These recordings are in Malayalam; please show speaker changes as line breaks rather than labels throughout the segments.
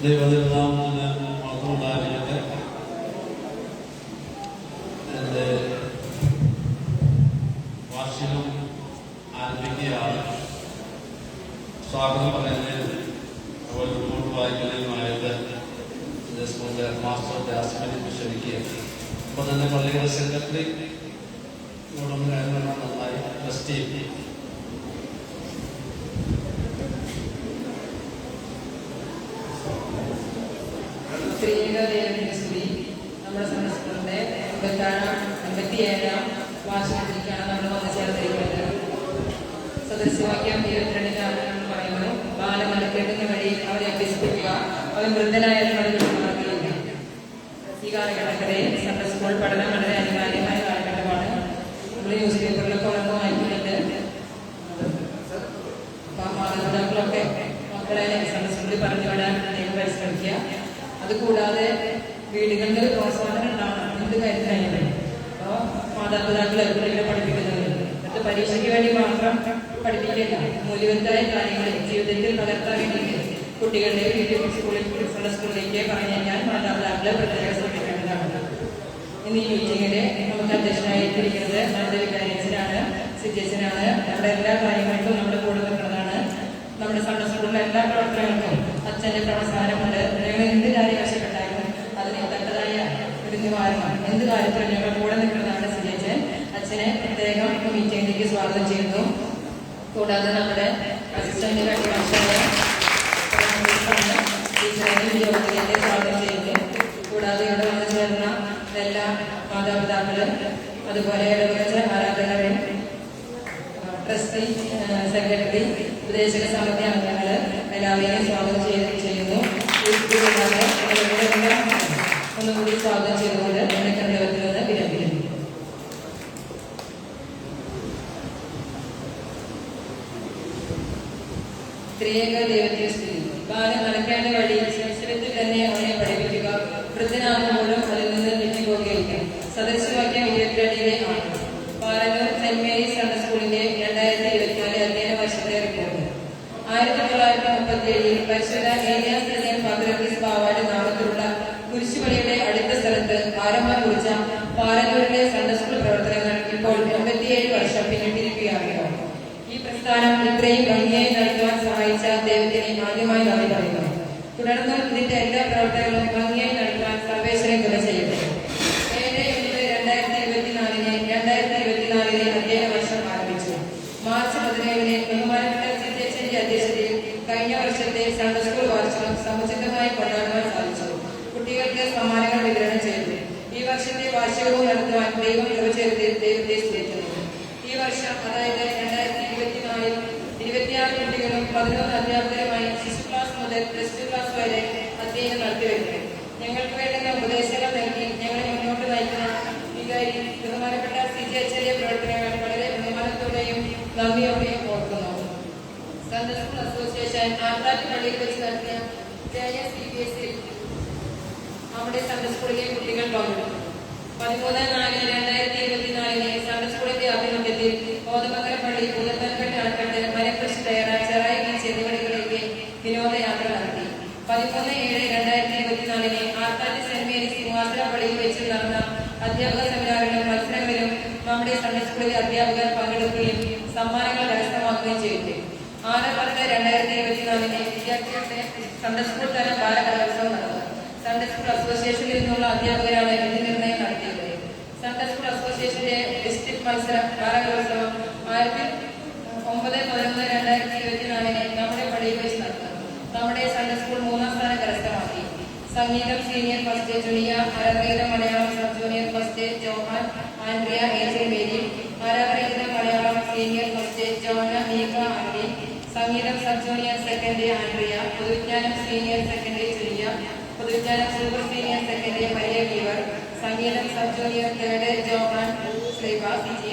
ദൈവനിർമ്മാണത്തിന് മാത്രമുണ്ടായിരിക്കട്ടെ. എൻ്റെ വാർഷികം ആരംഭിക്കുകയാണ്. സ്വാഗതം പറയുന്നതിന് അതുപോലെ റിപ്പോർട്ട് വായിക്കുന്നതിനുമായിട്ട് എൻ്റെ സ്കൂളിലെ മാസ്റ്റർ ജാസ്മിനെ ക്ഷണിക്കുക. അപ്പോൾ തന്നെ പള്ളിയുടെ സെക്രട്ടറി ഇവിടൊന്ന് കാര്യങ്ങൾ നന്നായി ടെസ്റ്റ് ചെയ്യും.
നമ്മുടെ സംഘടനയുടെ 57-ാം വാർഷികത്തിലേക്കാണ് നമ്മൾ വന്നു ചേർന്നിരിക്കുന്നത്. സദസ്യവാക്യം 22 പറയുന്നു, ബാലം നടക്കേണ്ടുന്ന വഴി അവരെ അഭ്യസിപ്പിക്കുക, അവൻ വൃദ്ധനായാലും മാർഗമില്ല. ഈ കാലഘട്ടത്തിലെ സൺഡേ സ്കൂൾ പഠനം വളരെ അനിവാര്യമായ കാലഘട്ടമാണ്. നമ്മൾ ന്യൂസ് പേപ്പറിലൊക്കെ വളർന്നു വായിക്കുന്നുണ്ട്. മാതാപിതാക്കളൊക്കെ മക്കളെ സൺഡേ സ്കൂളിൽ പറഞ്ഞു വിടാൻ പരിശ്രമിക്കുക. അതുകൂടാതെ വീടുകളിൽ പ്രോത്സാഹനം ഉണ്ടാവണം. എന്ത് കാര്യത്തിനായാലും അപ്പോൾ മാതാപിതാക്കളെ കുട്ടികളെ പഠിപ്പിക്കുന്നത് എന്നിട്ട് പരീക്ഷയ്ക്ക് വേണ്ടി മാത്രം പഠിപ്പിക്കില്ല. മൂല്യവത്തായ കാര്യങ്ങൾ ജീവിതത്തിൽ പകർത്താൻ വേണ്ടിയിട്ട് കുട്ടികളുടെ വീട്ടിൽ സ്കൂളിലേക്ക് പറഞ്ഞു കഴിഞ്ഞാൽ മാതാപിതാക്കളെ പ്രത്യേകം ശ്രദ്ധിക്കേണ്ടതാണ്. ഇന്ന് ഈ മീറ്റിങ്ങില് നമുക്ക് അധ്യക്ഷനായിരിക്കുന്നത് നമ്മുടെ വികാരിയച്ഛനാണ്, സിജേച്ചനാണ്. നമ്മുടെ എല്ലാ കാര്യങ്ങൾക്കും നമ്മുടെ കൂടെ നിൽക്കുന്നതാണ്. നമ്മുടെ സൺഡേ സ്കൂളിലെ എല്ലാ പ്രവർത്തനങ്ങൾക്കും അച്ഛന്റെ പ്രോത്സാഹനമുണ്ട്. ഞങ്ങൾ എന്ത് കാര്യം ആവശ്യപ്പെട്ടാലും അതിന് തക്കതായ ഒരു നിവാരണം എന്ത് കാര്യത്തിലും ഞങ്ങൾ കൂടെ നിൽക്കുന്നതാണ് സിജേച്ചൻ. അച്ഛനെ പ്രത്യേകം മീറ്റിംഗിലേക്ക് സ്വാഗതം ചെയ്യുന്നു. കൂടാതെ നമ്മുടെ അസിസ്റ്റന്റ് ടീച്ചറിനെ സ്വാഗതം ചെയ്യുന്നു. കൂടാതെ ഇവിടെ വന്നു ചേർന്ന എല്ലാ മാതാപിതാക്കളും അതുപോലെ ഇടവച്ച ആരാധകരെ, ട്രസ്റ്റി, സെക്രട്ടറി, ഉപദേശക സമിതി അംഗങ്ങൾ എല്ലാവരെയും സ്വാഗതം ചെയ്യുന്നു. ഒന്നുകൂടി സ്വാഗതം ചെയ്തുകൊണ്ട് എന്നെ കണ്ടവരിൽ നിന്ന് വിരമിക്കുന്നു. ത്രിയേക ദൈവത്തെ സ്തുതി. ബാലം നടക്കേണ്ട വഴി ശൈശവത്തിൽ തന്നെ അവനെ പഠിപ്പിക്കുക, വൃദ്ധനാകുമ്പോഴും അതിൽ നിന്ന് തെറ്റിപ്പോകുകയില്ല. സദസ്യവാക്യം 22 ആണ്. പാലന്നൂർ സെന്റ് മേരീസ് സൺഡേ സ്കൂളിന്റെ 2024 അധ്യയന വർഷത്തെ റിപ്പോർട്ട്. 1937 പരിശുദ്ധ ഏലിയാസ് പത്രോസ് ബാവായുടെ നാമത്തിലുള്ള കുരിശുപള്ളിയുടെ അടുത്ത സ്ഥലത്ത് ആരംഭം കുറിച്ച പാലന്നൂരിലെ സൺഡേ സ്കൂൾ പ്രവർത്തനങ്ങൾ ഇപ്പോൾ 87 വർഷം പിന്നിട്ടിരിക്കുകയാണ്. ഈ പ്രസ്ഥാനം ഇത്രയും ഭംഗിയായി നടത്തുവാൻ സഹായിച്ച ദൈവത്തിന് ആദ്യമായി നന്ദി പറയുന്നു. തുടർന്നും ഇതിന്റെ എല്ലാ പ്രവർത്തനങ്ങളും ഭംഗിയായി നടത്തുവാൻ സർവേശ്വരൻ കൃപ ചെയ്യട്ടെ. 7/8/2024 അധ്യയന വർഷം ആരംഭിച്ചു. മാർച്ച് 17 ബഹുമാനപ്പെട്ട സിജേച്ചന്റെ അധ്യക്ഷതയിൽ കഴിഞ്ഞ വർഷത്തെ സൺഡേ സ്കൂൾ വാർഷികം സമുചിതമായി കൊണ്ടാടുവാൻ സാധിച്ചു. കുട്ടികൾക്ക് സമ്മാനങ്ങൾ വിതരണം ചെയ്തു. ഈ വർഷത്തെ വാർഷികവും നടത്തുവാൻ ദൈവം കൃപ ചെയ്ത് ദൈവത്തെ സ്തുതിക്കുന്നു. ഈ വർഷം, അതായത് 2024 26 കുട്ടികളും 11 അധ്യാപകരുമായി ശിശു ക്ലാസ് മുതൽ +2 ക്ലാസ് വരെ അധ്യയനം നടത്തിവരുന്നു. ഞങ്ങൾക്ക് വേണ്ടുന്ന ഉപദേശങ്ങൾ നൽകി ഞങ്ങളെ മുന്നോട്ട് നയിക്കുന്ന വികാരി ബഹുമാനപ്പെട്ട സിജേച്ചന്റെ പ്രവർത്തനങ്ങൾ വളരെ ബഹുമാനത്തോടെയും നന്ദിയോടെയും ഓർക്കുന്നു. സൺഡേ സ്കൂൾ അസോസിയേഷൻ ആർത്താറ്റ് പള്ളിയിൽ വെച്ച് നടത്തിയ JSCBSൽ നമ്മുടെ സൺഡേ സ്കൂളിലെ കുട്ടികൾ പങ്കെടുത്തു. 13/4/2024 സൺഡേ സ്കൂളിന്റെ ആഭിമുഖ്യത്തിൽ കോതമംഗലം പള്ളി, പുതുപ്പൻകെട്ട്, അണക്കെട്ട്, മരക്കൃഷി, തയ്യാറ, ചെറായി ബീച്ച് എന്നിവിടങ്ങളിലേക്ക് വിനോദയാത്ര നടത്തി. 13/7/2024 ആർത്താറ്റ് സെന്റ് മേരീസ് സിംഹാസന പള്ളിയിൽ വെച്ച് നടന്ന അധ്യാപക സെമിനാറിലും മത്സരങ്ങളിലും നമ്മുടെ സൺഡേ സ്കൂളിലെ അധ്യാപകർ പങ്കെടുക്കുകയും സമ്മാനങ്ങൾ കരസ്ഥമാക്കുകയും ചെയ്തു. 6/10/2024 വിദ്യാർത്ഥികളുടെ സൺഡേ സ്കൂൾ തല ബാലകലോത്സവം നടന്നു. സൺഡേ സ്കൂൾ അസോസിയേഷനിൽ നിന്നുള്ള അധ്യാപകരാണ് വിധി നിർണ്ണയം നടത്തിയത്. സൺഡേ സ്കൂൾ അസോസിയേഷന്റെ ഡിസ്ട്രിക്ട് മത്സരം ബാലകലോത്സവം 9/11/2024 നമ്മുടെ പള്ളിയിൽ വെച്ച് നടന്നു. നമ്മുടെ സൺഡേ സ്കൂൾ 3ാം സ്ഥാനം കരസ്ഥമാക്കി. സംഗീതം സീനിയർ ഫസ്റ്റ് ജൂനിയ, ആരാധനഗീതം Malayalam sub junior first Johan Andrea Angel Mary, ആരാധനഗീതം Malayalam senior first Jona Mika Andy, സംഗീതം സബ് ജൂനിയർ സെക്കൻഡ് ആൻഡ്രിയ, പൊതുവിജ്ഞാനം സീനിയർ സെക്കൻഡ് ജൂനിയ, പൊതുവിജ്ഞാനം super senior second Maria Geevar, സംഗീതം sub junior third Johan Sreeba Siji,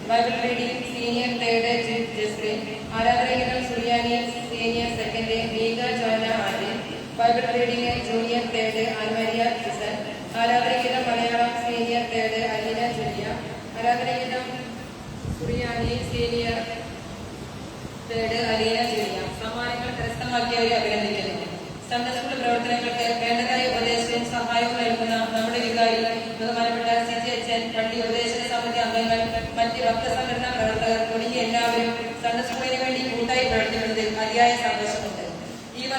Bible reading senior third Jeslin, ആരാധനഗീതം Suriyani senior second Mika Jona Andy, Bible reading junior third Annmaria Kisan, ആരാധനഗീതം Malayalam senior third Aleena Julia, ആരാധനഗീതം Suriyani senior third Aleena Julia. സമ്മാനങ്ങൾ കരസ്ഥമാക്കിയവരെ അഭിനന്ദിക്കുന്നു. സൺഡേ സ്കൂൾ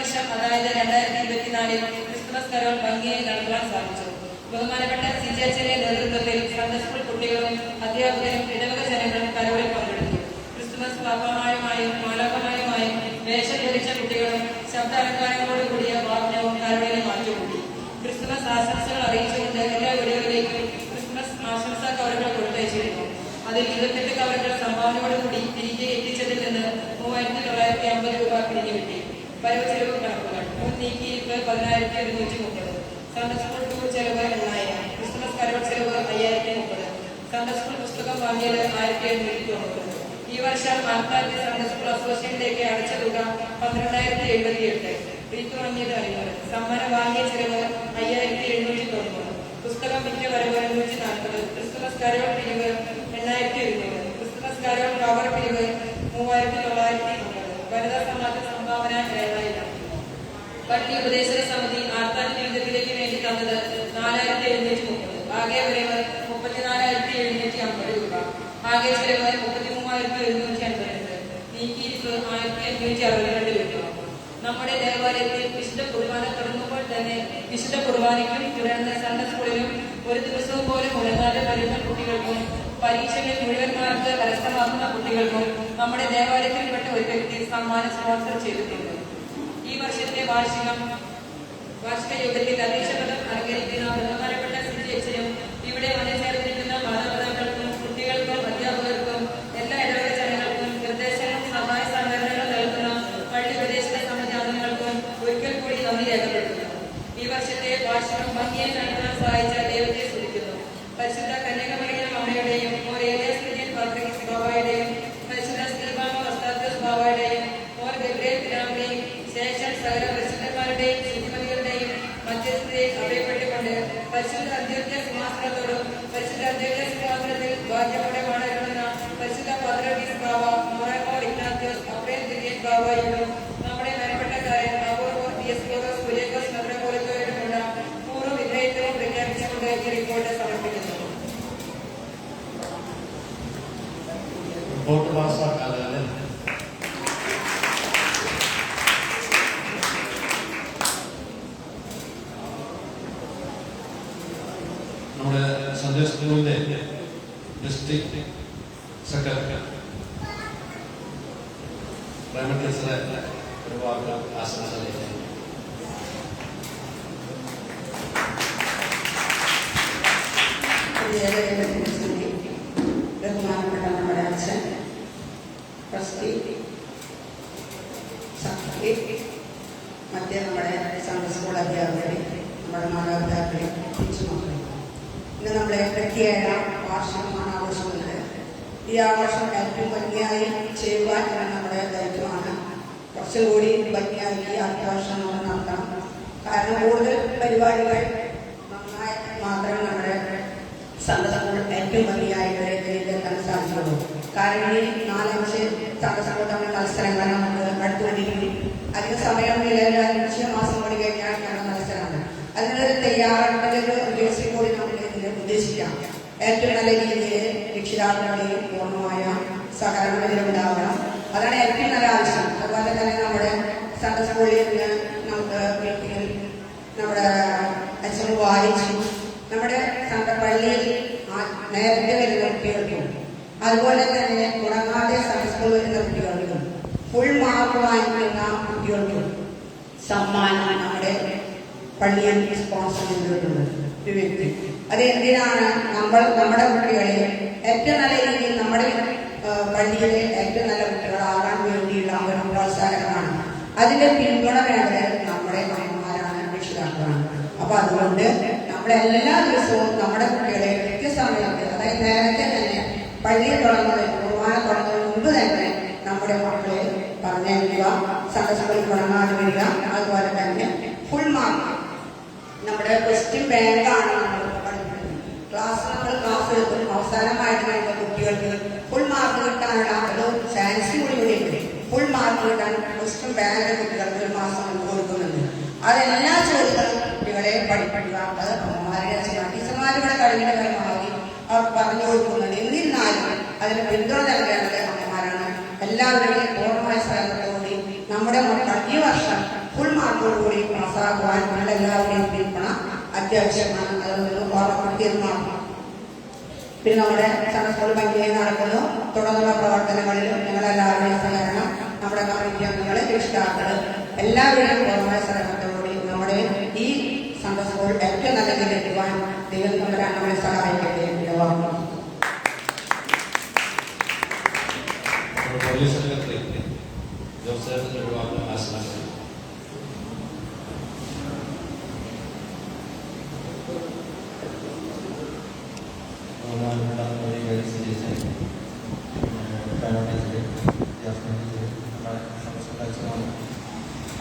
വർഷം അതായത് 2024 ക്രിസ്തുമസ് കരോൾ ഭംഗിയായി നടത്തുവാൻ സാധിച്ചു. ബഹുമാനപ്പെട്ട CJHന്റെ നേതൃത്വത്തിൽ സൺഡേ സ്കൂൾ കുട്ടികളും അധ്യാപകരും ഇടവക ജനങ്ങളും കരോളിൽ പങ്കെടുത്തു. ക്രിസ്തുമസ് പാപ്പമാരുമായും മാലാഖമാരുമായും വേഷം ധരിച്ച കുട്ടികളും ശബ്ദ അലങ്കാരങ്ങളോടുകൂടിയ വാഗ്നവും കരോളിനെ മാറ്റുകൂടി. ക്രിസ്തുമസ് ആശംസകൾ അറിയിച്ചുകൊണ്ട് എല്ലാ വീടുകളിലേക്കും ക്രിസ്തുമസ് ആശംസാ കവറുകൾ കൊടുത്തയച്ചിരുന്നു. അതിൽ 28 കവറുകൾ സംഭാവനയോടുകൂടി തിരികെ എത്തിച്ചതിൽ നിന്ന് 3950 രൂപ പിരിഞ്ഞു കിട്ടി. വരവ് ചെലവ് കണക്കുകൾ: മുൻ നീക്കിയിരിപ്പ് 10,130, സൺഡേ സ്കൂൾ ടൂർ ചെലവ് 8,000, ക്രിസ്തുമസ് കരോൾ ചെലവ് 5,030, സൺഡേ സ്കൂൾ പുസ്തകം വാങ്ങിയത് 1,790. ഈ വർഷം ആർക്കാറ്റ് സൺഡേ സ്കൂൾ അസോസിയേഷനിലേക്ക് അടച്ച തുക 12,078. റീത്ത് വാങ്ങിയത് 500. സമ്മാനം വാങ്ങിയ ചെലവ് 5,790. പുസ്തകം വിറ്റ വരവ് 140. ക്രിസ്തുമസ് കരോൾ പിരിവ് 8,200. ക്രിസ്തുമസ് കരോൾ കവർ പിരിവ് 3,950. വനിതാ സമാജ സംഭാവന 7,000. പള്ളി ഉപദേശക സമിതി ആർത്താൻ ജീവിതത്തിലേക്ക് വേണ്ടി തന്നത് 4,730. ആകെ വരവ് 34,750 രൂപ. ആകെ ചെലവ് 33,752. നീക്കിയിരിപ്പ് 1,562 രൂപ. നമ്മുടെ ദേവാലയത്തിൽ വിശുദ്ധ കുർബാന തുടങ്ങുമ്പോൾ തന്നെ വിശുദ്ധ കുർബാനയ്ക്കും തുടർന്ന് സൺഡേ സ്കൂളിലും ഒരു ദിവസവും പോലും മുടങ്ങാതെ വരുന്ന കുട്ടികൾക്കും പരീക്ഷകളിൽ മുഴുവൻ മാർക്ക് കരസ്ഥമാക്കുന്ന കുട്ടികൾക്കും നമ്മുടെ ദേവാലയത്തിൽപ്പെട്ട ഒരു വ്യക്തി സമ്മാനം സ്പോൺസർ ചെയ്തിട്ടുണ്ട്. ഈ വർഷത്തെ വാർഷിക യോഗത്തിൽ അധ്യക്ഷപദം അലങ്കരിക്കുന്ന ബഹുമാനപ്പെട്ട CJHനും ഇവിടെ വന്നു ചേർന്നിരിക്കുന്ന മാതാപിതാക്കൾക്കും കുട്ടികൾക്കും അധ്യാപകർക്കും എല്ലാ ഇടവക ജനങ്ങൾക്കും നിർദ്ദേശങ്ങളും സഹായ സഹകരണങ്ങളും നൽകുന്ന പള്ളി ഉപദേശക സമിതി അംഗങ്ങൾക്കും ഒരിക്കൽ കൂടി നന്ദി രേഖപ്പെടുത്തുന്നു. ഈ വർഷത്തെ വാർഷികം ഭംഗിയായി നടത്താൻ സഹായിച്ച ദൈവത്തെ സ്തുതിക്കുന്നു. പരിശുദ്ധ കന്യകമറിയം അമ്മയുടെയും മോർ ഏലിയാസ് കുര്യൻ പാത്രികീസ് ബാവയുടെയും പരിശുദ്ധ സ്തീഫാനോ വസ്താത്യോസ് ബാവയുടെയും മോർ ഗബ്രിയേൽ പിതാവിന്റെയും ശേഷം സകല പരിശുദ്ധന്മാരുടെയും ശുദ്ധിമതികളുടെയും മധ്യസ്ഥതയെ അഭയപ്പെട്ടുകൊണ്ട് പരിശുദ്ധ അന്ത്യോക്യ സിംഹാസനത്തോടും പരിശുദ്ധ അന്ത്യോക്യ സിംഹാസനത്തിൽ വാദ്യമോടെ മാടരുന്ന പരിശുദ്ധ പാത്രികീസ് ബാവ മോർ ഇഗ്നാത്യോസ് അബ്രേൽ കുര്യൻ ബാവയോടും നമ്മുടെ മേൽപ്പെട്ടക്കാരൻ ദിയസ്കോറോസ് കുര്യാക്കോസ് മെത്രാപ്പോലീത്തോയോടുമുള്ള പൂർവ്വ വിധേയത്വം പ്രഖ്യാപിച്ചുകൊണ്ട് ഈ റിപ്പോർട്ട് സമർപ്പിക്കുന്നു.
റിപ്പോർട്ട് പാസ്സാക്കാതെ നമ്മുടെ സൺഡേ സ്കൂളിന്റെ ഡിസ്ട്രിക്ട് സെക്രട്ടറി പ്രൈമറി ടീച്ചറെ ഒരു വാക്ക് ആശംസ അറിയിക്കുന്നു.
ബഹുമാനപ്പെട്ട നമ്മുടെ അച്ഛൻ, ട്രസ്റ്റി, സെക്രട്ടറി, മറ്റേ നമ്മുടെ സൺഡേ സ്കൂൾ അധ്യാപകരെ, നമ്മുടെ മാതാപിതാക്കളെ, ടീച്ചർമാരെ, ഇന്ന് നമ്മുടെ 87ാം വാർഷികമാണ് ആഘോഷിക്കുന്നത്. ഈ ആഘോഷം ഏറ്റവും ഭംഗിയായി ചെയ്യുവാൻ നമ്മുടെ ദൈവമാണ്. കുറച്ചുകൂടി ഭംഗിയായി ഈ ആഘോഷം നമ്മൾ നടത്തണം. കാരണം കൂടുതൽ പരിപാടികൾ നന്നായി മാത്രമേ നമ്മുടെ സൺഡേ സ്കൂൾ ഏറ്റവും ഭംഗിയായിട്ട് ഇതിലെത്താൻ സാധിക്കുള്ളൂ. കാരണം ഈ 4-5 സൺഡേ സ്കൂൾ തമ്മിൽ മത്സരങ്ങൾ നമുക്ക് അടുത്തുകൊണ്ടിരിക്കും. അധിക സമയമില്ല, 5 മാസം കൂടി കഴിഞ്ഞാൽ ഞങ്ങളുടെ മത്സരമാണ്. അതിനൊരു തയ്യാറെടുപ്പൊരു റിഹേഴ്സൽ കൂടി നമുക്ക് ഇതിൽ ഉദ്ദേശിക്കാം. ഏറ്റവും നല്ല രീതിയിൽ രക്ഷിതാക്കളുടെയും പൂർണ്ണമായ സഹകരണം ഇതിലുണ്ടാവണം. അതാണ് ഏറ്റവും നല്ല ആവശ്യം. അതുപോലെ തന്നെ നമ്മുടെ സൺഡേ സ്കൂളിൽ നിന്ന് നമുക്ക് മീറ്റിങ്ങിൽ നമ്മുടെ അച്ഛൻ വായിച്ചു നമ്മുടെ പള്ളിയിൽ നേരത്തെ വരുന്ന കുട്ടികൾക്കും അതുപോലെ തന്നെ തുടങ്ങാതെ സൺഡേ സ്കൂൾ വരുന്ന കുട്ടികൾക്കും ഫുൾ മാർക്ക് വാങ്ങിക്കുന്ന കുട്ടികൾക്കും സമ്മാനം നമ്മുടെ പള്ളിയിൽ സ്പോൺസർ ചെയ്തിട്ടുണ്ട് ഒരു വ്യക്തി. അത് എന്തിനാണ്? നമ്മുടെ കുട്ടികളെ ഏറ്റവും നല്ല രീതിയിൽ നമ്മുടെ പള്ളിയിലെ ഏറ്റവും നല്ല കുട്ടികളാകാൻ വേണ്ടിയുള്ള ഒരു പ്രോത്സാഹനമാണ്. അതിന്റെ പിന്തുണ വേണ്ടത് നമ്മുടെ അമ്മമാരാണ്, രക്ഷിതാക്കളാണ്. അപ്പൊ അതുകൊണ്ട് നമ്മളെല്ലാ ദിവസവും നമ്മുടെ കുട്ടികളെ കൃത്യസമയത്ത്, അതായത് നേരത്തെ തന്നെ പള്ളിയിൽ തുടങ്ങുന്നതിന് കുർബാന തുടങ്ങുന്നതിന് മുമ്പ് തന്നെ നമ്മുടെ മക്കളെ പറഞ്ഞയക്കുക, സൺഡേ സ്കൂളിൽ തുടങ്ങാതെ വരിക. അതുപോലെ തന്നെ ഫുൾ മാർക്ക് നമ്മുടെ ക്വസ്റ്റ്യൻ ബാങ്കാണ് നമ്മൾ പഠിക്കുന്നത്. ക്ലാസ് എടുക്കും. അവസാനമായിട്ട് നമ്മുടെ കുട്ടികൾക്ക് ഫുൾ മാർക്ക് കിട്ടാനുള്ള ഒരു ചാൻസ് കൂടി ഫുൾ മാർക്ക് കിട്ടാൻ ക്വസ്റ്റ്യൻ ബാങ്കിലെ കുട്ടികൾക്ക് ഒരു മാസം കൊടുക്കുന്നുണ്ട്. അതെല്ലാ ചോദ്യങ്ങളും കുട്ടികളെ പഠിപ്പിക്കുക. അത് അമ്മമാരുടെ ടീച്ചർമാരുടെ കഴിഞ്ഞ കാര്യമായി അവർ പറഞ്ഞു കൊടുക്കുന്നത്. എന്നിരുന്നാലും അതിന് പിന്തുണ നൽകേണ്ടത് അമ്മമാരാണ്. എല്ലാവരുടെയും പൂർണ്ണമായ സഹകരണത്തോടെ നമ്മുടെ മക്കൾ ഈ വർഷം ഫുൾ മാർക്കോടുകൂടി പാസ്സാകുവാൻ നിങ്ങളെല്ലാവരെയും പിന്തുണ അത്യാവശ്യമാണ്. അതൊന്ന് ഓർമ്മപ്പെടുത്തിയത് മാത്രം. പിന്നെ നമ്മുടെ സൺഡേ സ്കൂൾ ഭംഗിയായി നടക്കുന്നു. തുടർന്നുള്ള പ്രവർത്തനങ്ങളിലും നിങ്ങളെല്ലാവരുടെയും സഹകരണം, നമ്മുടെ കമ്മിറ്റി അംഗങ്ങള്, രക്ഷിതാക്കള് എല്ലാവരുടെയും പൂർണ്ണമായ സഹകരണത്തോടുകൂടി നമ്മുടെ ഈ സൺഡേ സ്കൂൾ ഏറ്റവും നല്ല രീതിയിൽ എത്തുവാൻ ദൈവം നമ്മളെ സഹായിക്കട്ടെ.
പോലീസ് സെക്രട്ടറി ജോസഫിന്റെ ഒരുപാട് ആശംസകൾ.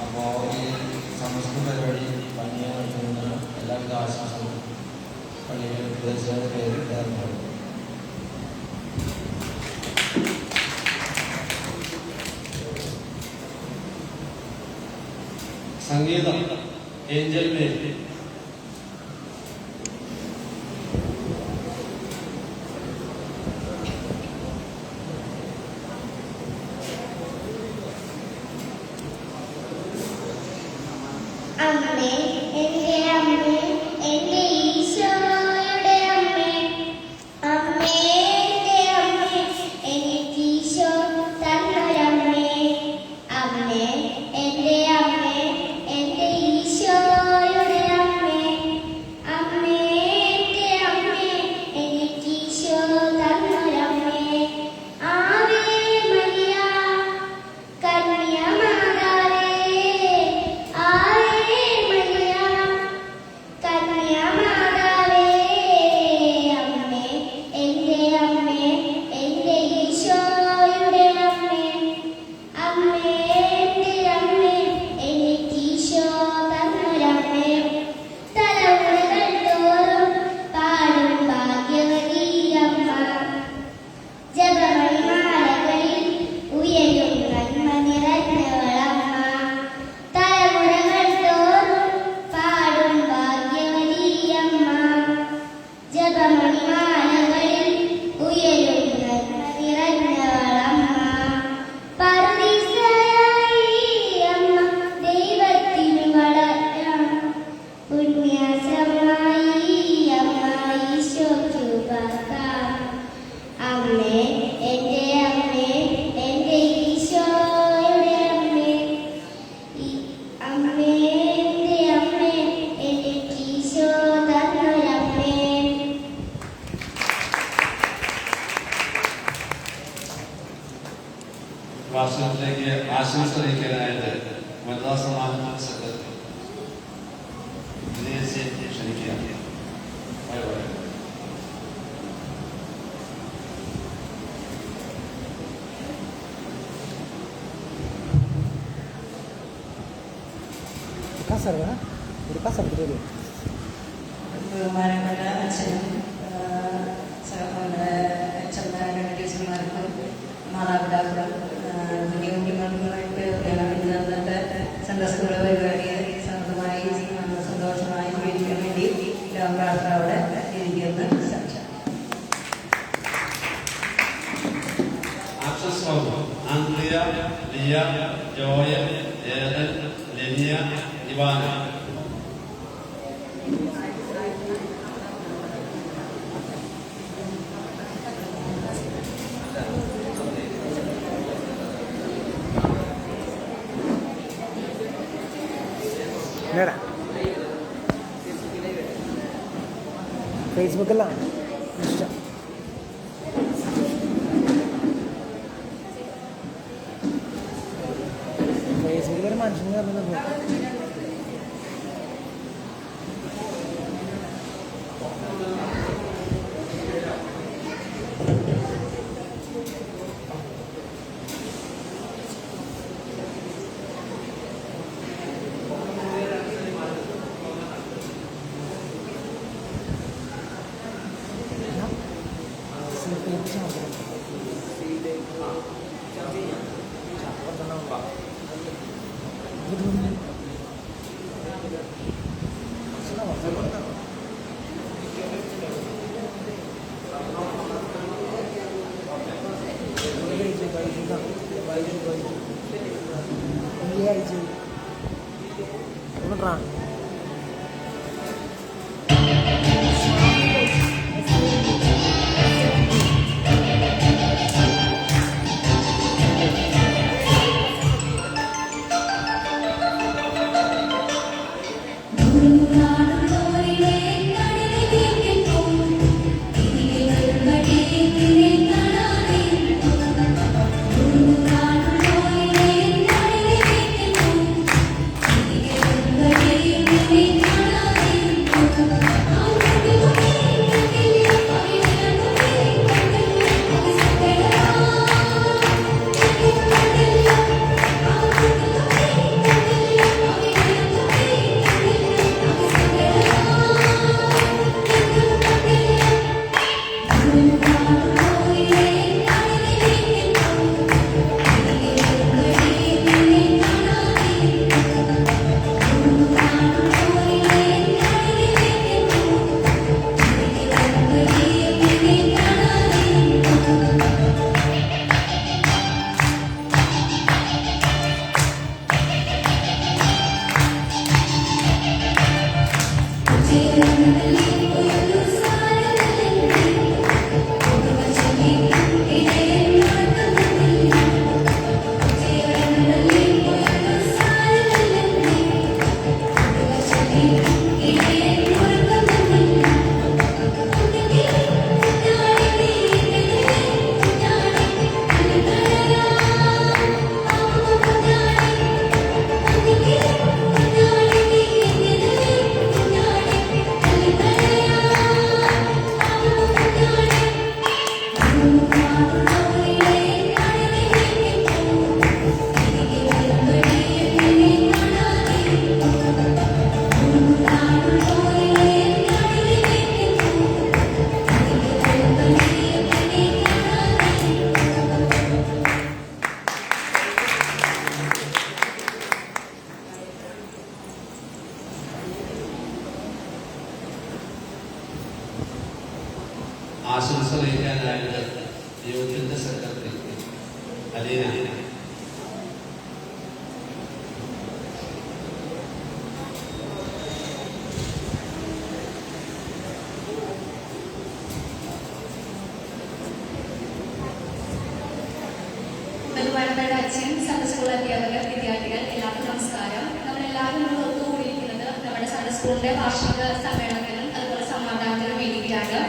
അപ്പോൾ ഈ സമസ്ത പരിപാടി ഭംഗിയായി നടത്തുന്ന എല്ലാവിധ ആശംസകളും പള്ളിയുടെ പ്രദേശങ്ങളുടെ പേരിൽ നേർന്നു.
സംഗീതം ഏഞ്ചൽ മേരി.
അമ്മേ, എന്റെ അമ്മേ, എന്റെ ഈശോയുടെ അമ്മേ, അമ്മേ, എന്റെ അമ്മേ, എനിക്ക് ഈശോ തന്നൊരമ്മേ, അമ്മേ, എന്റെ അമ്മേ, എന്റെ ഈശോയുടെ അമ്മേ, അമ്മേ, എന്റെ അമ്മേ, എനിക്ക് ഈശോ തന്നൊരമ്മേ, ആവേ മരിയ കന്യാമാതാവേ, ആവേ മരിയ കന്യാമാതാവേ, അമ്മേ, എന്റെ അമ്മേ, എന്റെ ഈശോയുടെ അമ്മേ, അമ്മേ, എന്റെ അമ്മേ, എനിക്ക് ഈശോ തന്നൊരമ്മേ, തലമുറകൾ തോറും പാടും ഭാഗ്യവതിയമ്മ, ജപമണിമാലകളിൽ ഉയരും നന്മ നിറഞ്ഞവളമ്മ, തലമുറകൾ തോറും പാടും ഭാഗ്യവതിയമ്മ, ജപമണിമാലകളിൽ ഉയരും നന്മ നിറഞ്ഞവളമ്മ, പറുദീസയായി അമ്മ ദൈവത്തിനു വളരാം, പുണ്യസമായി അമ്മ ഈശോയ്ക്കു പാർക്കാം, അമ്മേ, എന്റെ അമ്മേ, എന്റെ ഈശോയുടെ അമ്മേ, അമ്മേ, എന്റെ അമ്മേ, എനിക്ക് ഈശോ തന്നൊരമ്മേ.
വാർഷികത്തിലേക്ക് ആശംസ അറിയിക്കാനായിട്ട് വനിതാ സമാജ സെക്രട്ടറി വിദേശയെ ക്ഷണിക്കുക.
ബഹുമാനപ്പെട്ട അച്ഛനും അച്ഛന്മാരും ടീച്ചർമാർക്കും മാതാപിതാക്കളും കുഞ്ഞു കുട്ടികൾക്കുമായിട്ട് ഇന്നത്തെ സൺഡേ സ്കൂൾ പരിപാടിയെ സമൃദ്ധമായി സന്തോഷമായി ജീവിക്കാൻ വേണ്ടി ലോകപ്രാർത്ഥനയോടെ ഇരിക്കുന്ന സാക്ഷ്യം.
Access Andrea, Leah, Joya, Eden, Lenia, Ivana.
ഫേസ്ബുക്കിലാണ് ഇഷ്ടം. ഫേസ്ബുക്കിലൊരു മനുഷ്യൻ പറഞ്ഞത് പറ.
ആശംസ അറിയിക്കാനായിട്ട് യൂത്തിൻ്റെ സെക്രട്ടറി അലീന.
ബഹുമാനപ്പെട്ട അച്ഛൻ, സൺഡേ സ്കൂൾ അധ്യാപകർ, വിദ്യാർത്ഥികൾ എല്ലാവർക്കും നമസ്കാരം. നമ്മളെല്ലാവരും ഒത്തുകൂടിയിരിക്കുന്നത് നമ്മുടെ സൺഡേ സ്കൂളിന്റെ വാർഷിക സമ്മേളനത്തിനും അതുപോലെ സമാധാനത്തിനും വേണ്ടിയിട്ടാണ്.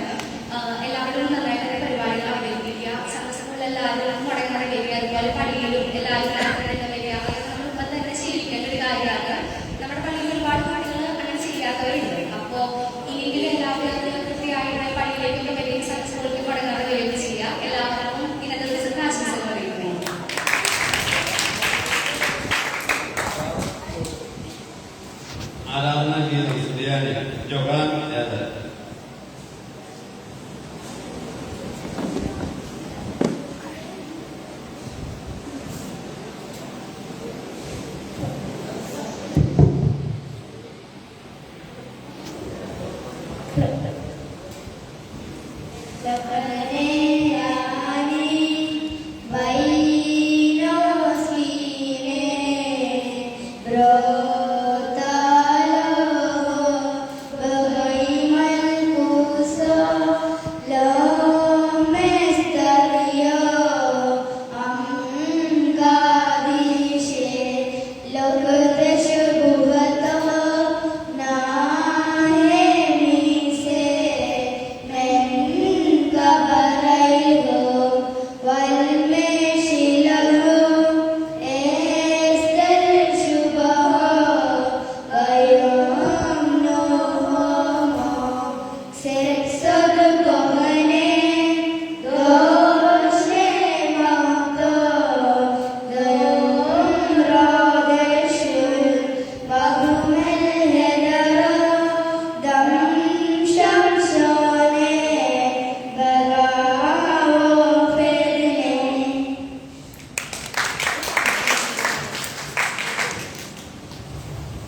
എല്ലാവരും നന്നായിട്ട് തന്നെ പരിപാടികൾ അവതരിപ്പിക്കുക. സൺഡേ സ്കൂളിൽ എല്ലാവരും മുടങ്ങി വരിക, അതുപോലെ പള്ളിയിലും എല്ലാവരും വരിക. നമ്മൾ തന്നെ ശീലിക്കേണ്ട ഒരു കാര്യമാണ്. നമ്മുടെ പള്ളിയിൽ ഒരുപാട് കുട്ടികൾ അങ്ങനെ ചെയ്യാത്തവരുണ്ട്. അപ്പോൾ ഇനിയെങ്കിലും എല്ലാവരും അത് കൃത്യമായി പള്ളിയിലേക്കൊക്കെ വരികയും സൺഡേ സ്കൂളിലേക്ക് മുടങ്ങാതെ വരികയും ചെയ്യുക. എല്ലാവർക്കും ഇന്നത്തെ ദിവസത്തെ ആശംസകൾ അറിയിക്കുന്നു.
ആരാധനാ ഗീതം സുറിയാനി ജോഗാൻ യാദവ്.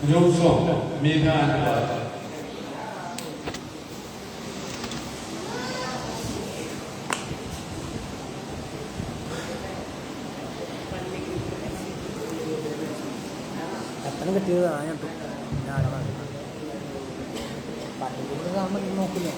ഗ്രൂപ്പ് സോങ് മേഘ അനുവാദം.
എത്ര കിട്ടിയത് ആ കേട്ടു. ഞാനാണ് പള്ളിക്കൂടെ കാണുമ്പോൾ നോക്കില്ല.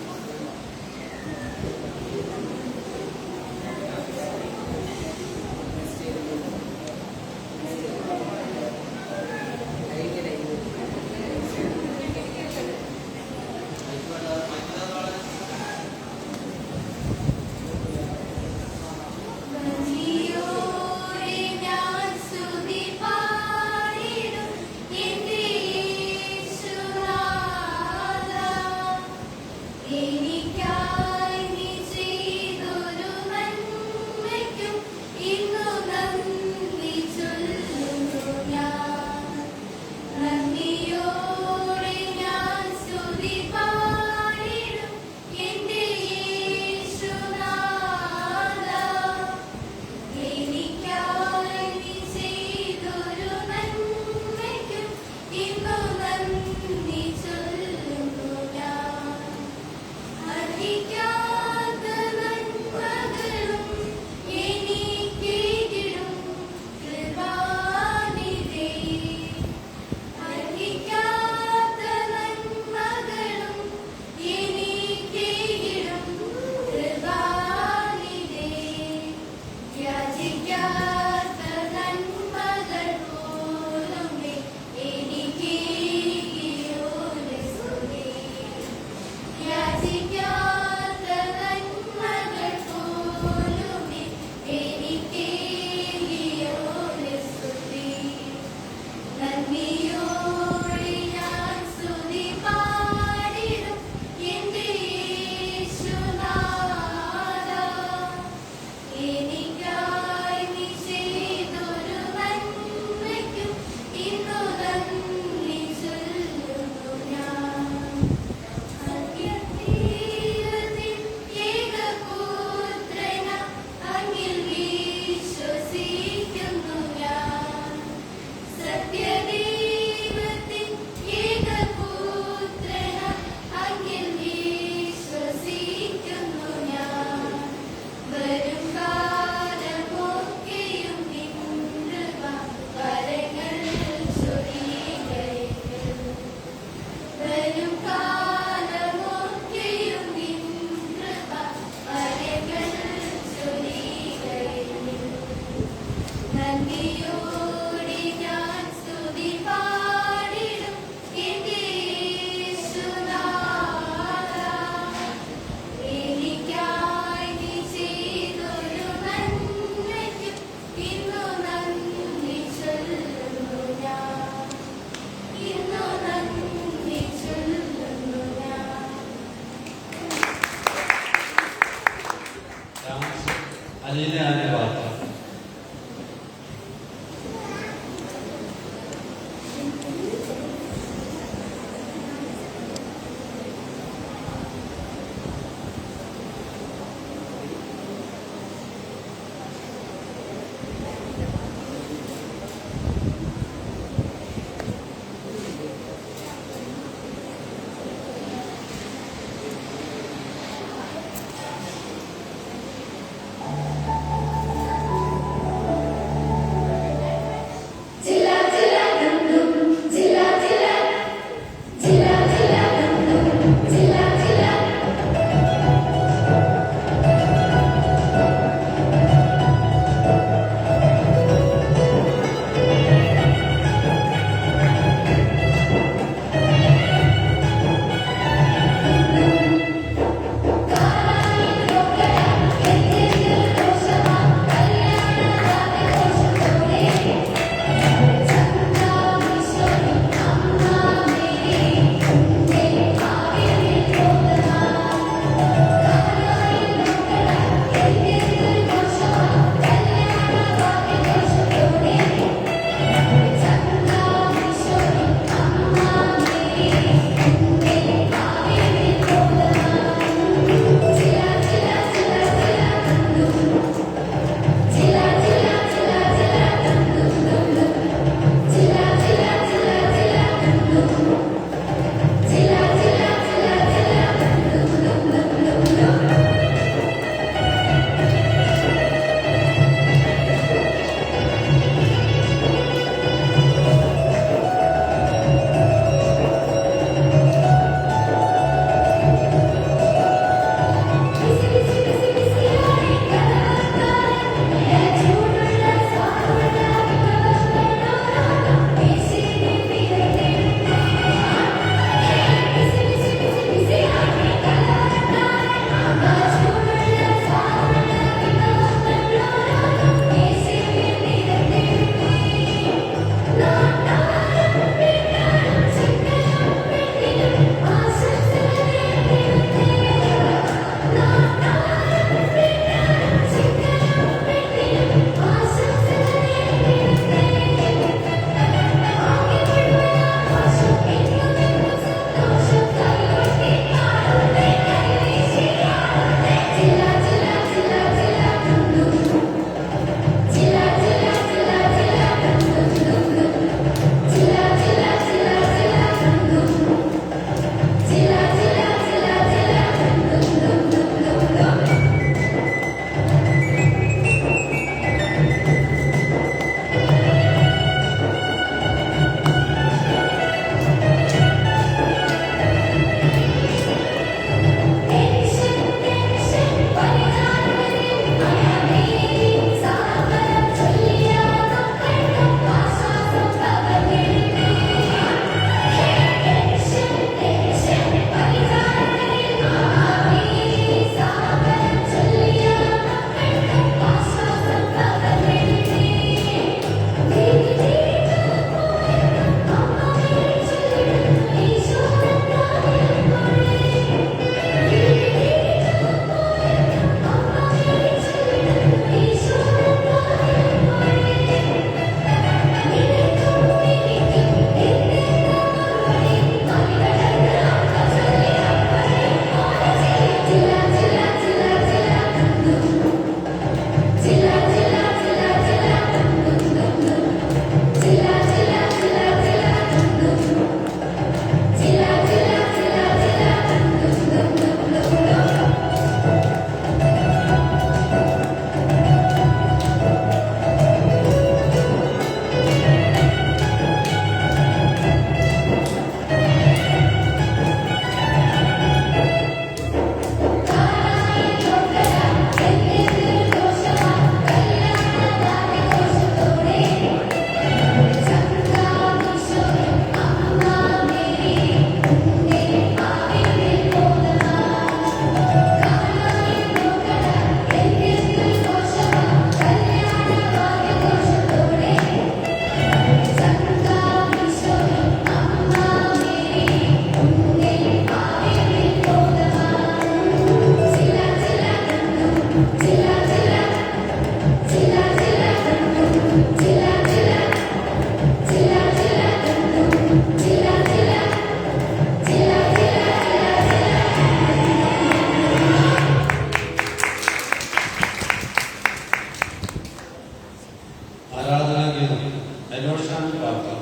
അതിനോട് പ്രാപ്തി.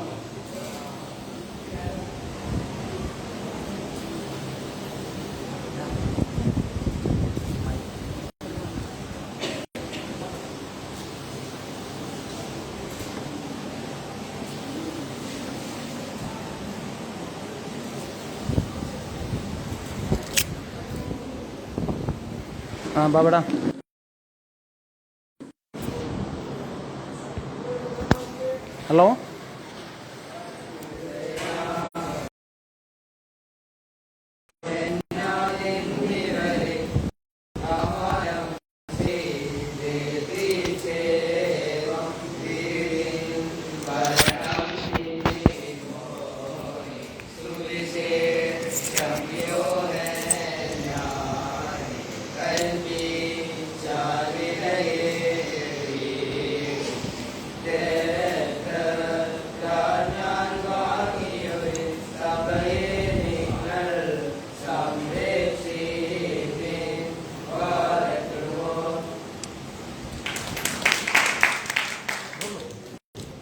ബാബടാ ഹലോ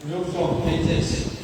Group from pages.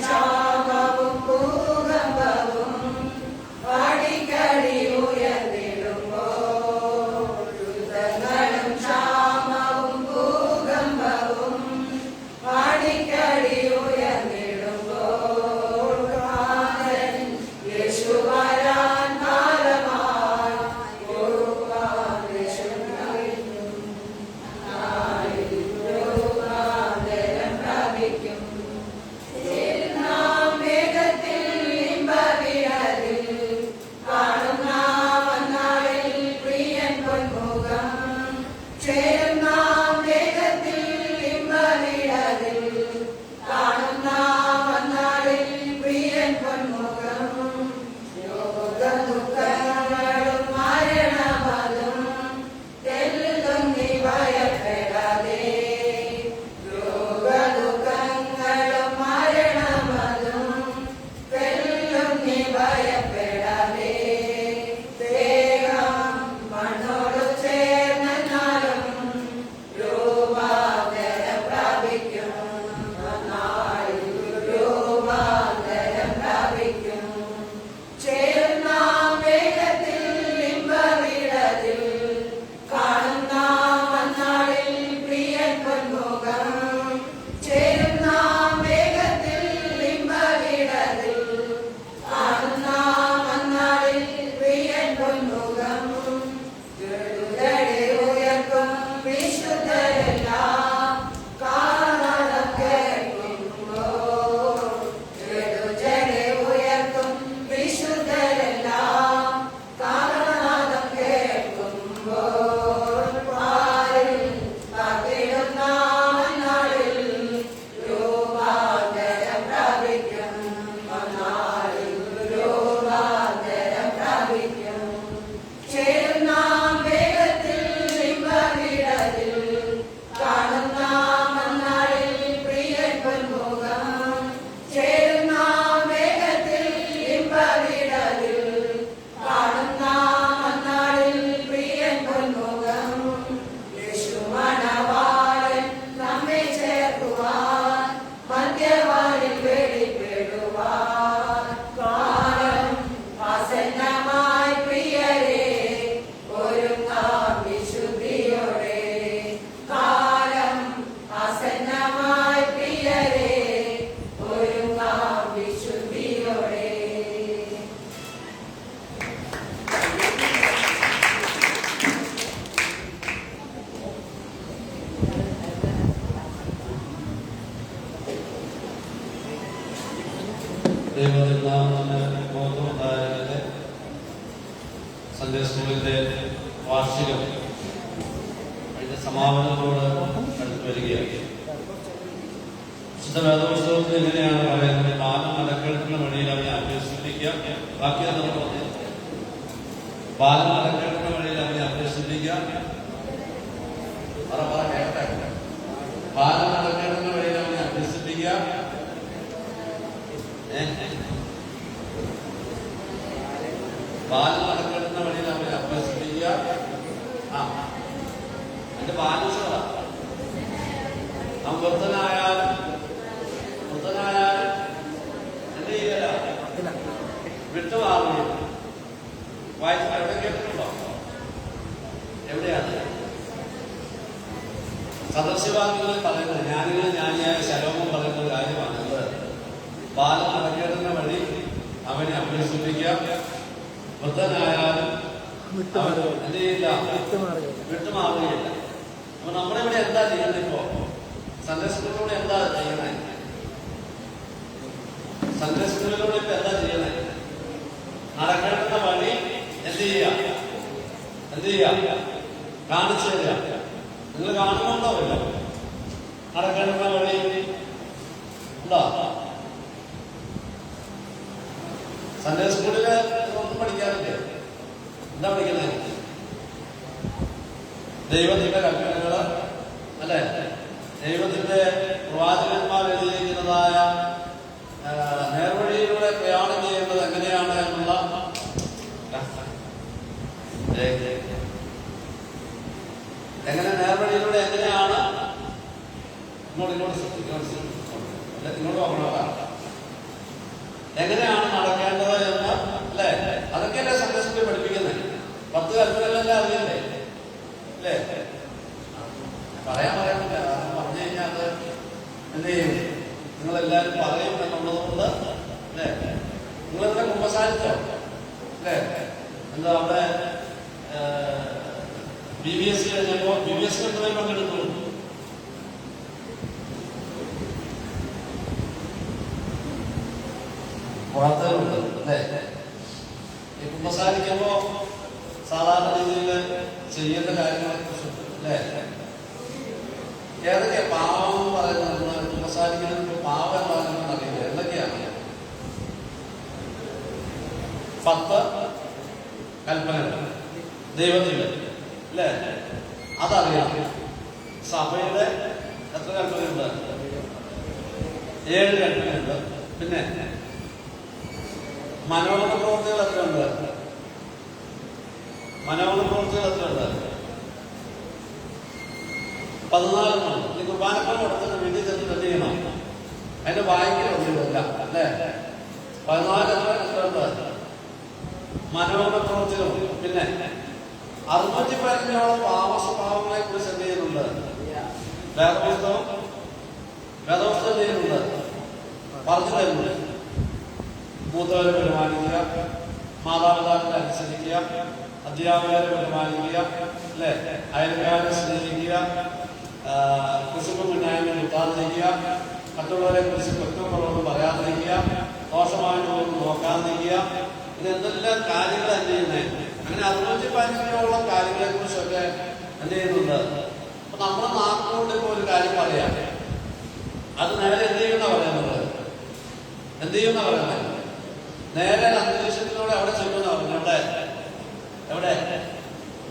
ശാപവും ഭൂകമ്പവും
സൺഡേ സ്കൂളിന്റെ വാർഷികം അതിന്റെ സമാപനത്തോട് അടുത്ത് വരികയാണ്. വിശുദ്ധ വേദപുസ്തകത്തിൽ എങ്ങനെയാണ് പറയുന്നത്? ബാലൻ മലക്കെടുക്കുന്ന വഴിയിൽ അവനെ അഭ്യസിപ്പിക്കുക. ബാക്കി നമ്മൾ പറഞ്ഞു. ബാലൻ മലക്കെടുക്കുന്ന വഴിയിൽ അവനെ അഭ്യസിപ്പിക്കുക. ബാലൻ മലക്കെടുക്കുന്ന വഴിയിൽ അവനെ അഭ്യസിപ്പിക്കുക. ബാലൻ മലക്കെടുക്കുന്ന വഴിയിൽ അവനെ അഭ്യസിപ്പിക്കുക. എന്റെ ബാലൻസ് വൃദ്ധനായാലും എന്ത് ചെയ്യല വിട്ടുമാറുകയില്ല. വായിച്ച എവിടെ കേട്ടിട്ടുണ്ടോ? എവിടെയാണ് സദസ്യവാക്യങ്ങളിൽ പറയുന്നത്? ജ്ഞാനിയായ ശലോമോൻ പറയുന്ന ഒരു കാര്യമാണത്. ബാലൻ നടക്കേണ്ടുന്ന വഴി അവനെ അഭ്യസിപ്പിക്കുക. വൃദ്ധനായാലും എന്ത് ചെയ്യില്ല, വിട്ടുമാറുകയില്ല. അപ്പൊ നമ്മളിവിടെ എന്താ ചെയ്യുന്നത്? ഇപ്പോ സൺഡേ സ്കൂളിലൂടെ എന്താ ചെയ്യണേ? സൺഡേ സ്കൂളിലൂടെ ഇപ്പൊ എന്താ ചെയ്യണേ? നടക്കേണ്ടുന്ന വഴി എന്ത് ചെയ്യുക? കാണിച്ചു തരിക. നിങ്ങൾ കാണുന്നുണ്ടോ? ഇല്ല. നടക്കേണ്ടുന്ന വഴി ഉണ്ടോ? സൺഡേ സ്കൂളില് ഒന്നും പഠിക്കാറില്ലേ? എന്താ പഠിക്കുന്നത്? ദൈവത്തിന്റെ കൽപ്പനകള് അല്ലെ? ദൈവത്തിന്റെ പ്രവാചകന്മാർ എഴുതിയിരിക്കുന്നതായ നേർവഴിയിലൂടെ പ്രയാണം ചെയ്യുന്നത് എങ്ങനെയാണ് എന്നുള്ള നേർവഴിയിലൂടെ എങ്ങനെയാണ് എങ്ങനെയാണ് നടക്കേണ്ടത് എന്ന് അല്ലെ? അതൊക്കെയല്ലേ സൺഡേ സ്കൂളിൽ പഠിപ്പിക്കുന്നത്. 10 കൽപ്പനകളെല്ലാം അറിയണ്ടേ? അല്ലേ? പറയാൻ പറ്റില്ല. പറഞ്ഞു കഴിഞ്ഞാൽ അത് എന്ത് ചെയ്യും? നിങ്ങളെല്ലാരും പറയും എന്നുള്ളത് കൊണ്ട് അല്ലേ? നിങ്ങളെന്താ കുമ്പസാരിച്ചോ? അല്ലേ? എന്താ അവിടെ BBSC കഴിഞ്ഞപ്പോ BBSC എത്രയും പങ്കെടുത്തു? വാർത്തകളുണ്ട് അല്ലേ? ഈ കുമ്പസാരിക്കുമ്പോ സാധാരണ രീതിയിൽ ചെയ്യേണ്ട കാര്യങ്ങളെ കുറിച്ച് അല്ലേ? ഏതൊക്കെയാ പാവം എന്ന് പറയുന്നത്? കുമ്പസാരിക്കുന്നത് പാവം എന്താണെന്ന് അറിയില്ല. എന്തൊക്കെയാണ്? 10 കൽപ്പനകൾ ദൈവത്തിന്റെ അല്ലേ? അതറിയാം. സഭയുടെ എത്ര കൽപ്പനയുണ്ട്? 7 കൽപ്പനയുണ്ട്. പിന്നെ മനോഹര പ്രവൃത്തികൾ എത്രയുണ്ട്? മനോഹര പ്രവൃത്തികൾ എത്രയുണ്ട്? 14. ഈ കുർബാനക്കൾ കൊടുത്തിട്ട് വീട്ടിൽ ചെന്ന് എന്ത് ചെയ്യണം? അതിന്റെ വായിക്കലൊന്നുമില്ല അല്ലേ? 14 എത്രയുണ്ട്? മനോഹര പ്രവൃത്തികൾ. പിന്നെ 615 പാവസ്വഭാവങ്ങളെ കുറിച്ച് എന്ത് ചെയ്യുന്നുണ്ട്? വേദപുസ്തകം ചെയ്യുന്നുണ്ട്, പറഞ്ഞു തരുന്നുണ്ട്. മൂത്തവരെ ബഹുമാനിക്കുക, മാതാപിതാക്കളെ അനുസരിക്കുക, അധ്യാപകരെ ബഹുമാനിക്കുക അല്ലെ? അയൽക്കാരെ സ്നേഹിക്കുക, കുശുമ്പ് കുഞ്ഞായ്മ കിട്ടാതിരിക്കുക, മറ്റുള്ളവരെ കുറിച്ച് കുറ്റക്കുറവൊന്നും പറയാതിരിക്കുക, ദോഷമായിട്ടൊന്നും നോക്കാതിരിക്കുക. ഇതെന്തെല്ലാം കാര്യങ്ങൾ എന്ത് ചെയ്യുന്നത്? അങ്ങനെ 615 കാര്യങ്ങളെ കുറിച്ചൊക്കെ എന്ത് ചെയ്യുന്നുണ്ട്. അപ്പൊ നമ്മുടെ നാട്ടിലോട്ട് ഇപ്പൊ ഒരു കാര്യം പറയാം, അത് നേരെ എന്ത് ചെയ്യുന്ന പറയുന്നത്? എന്ത് ചെയ്യുന്ന പറയുന്നത്? നേരെ അന്തരീക്ഷത്തിലൂടെ അവിടെ ചെല്ലുന്ന പറഞ്ഞു. എവിടെ?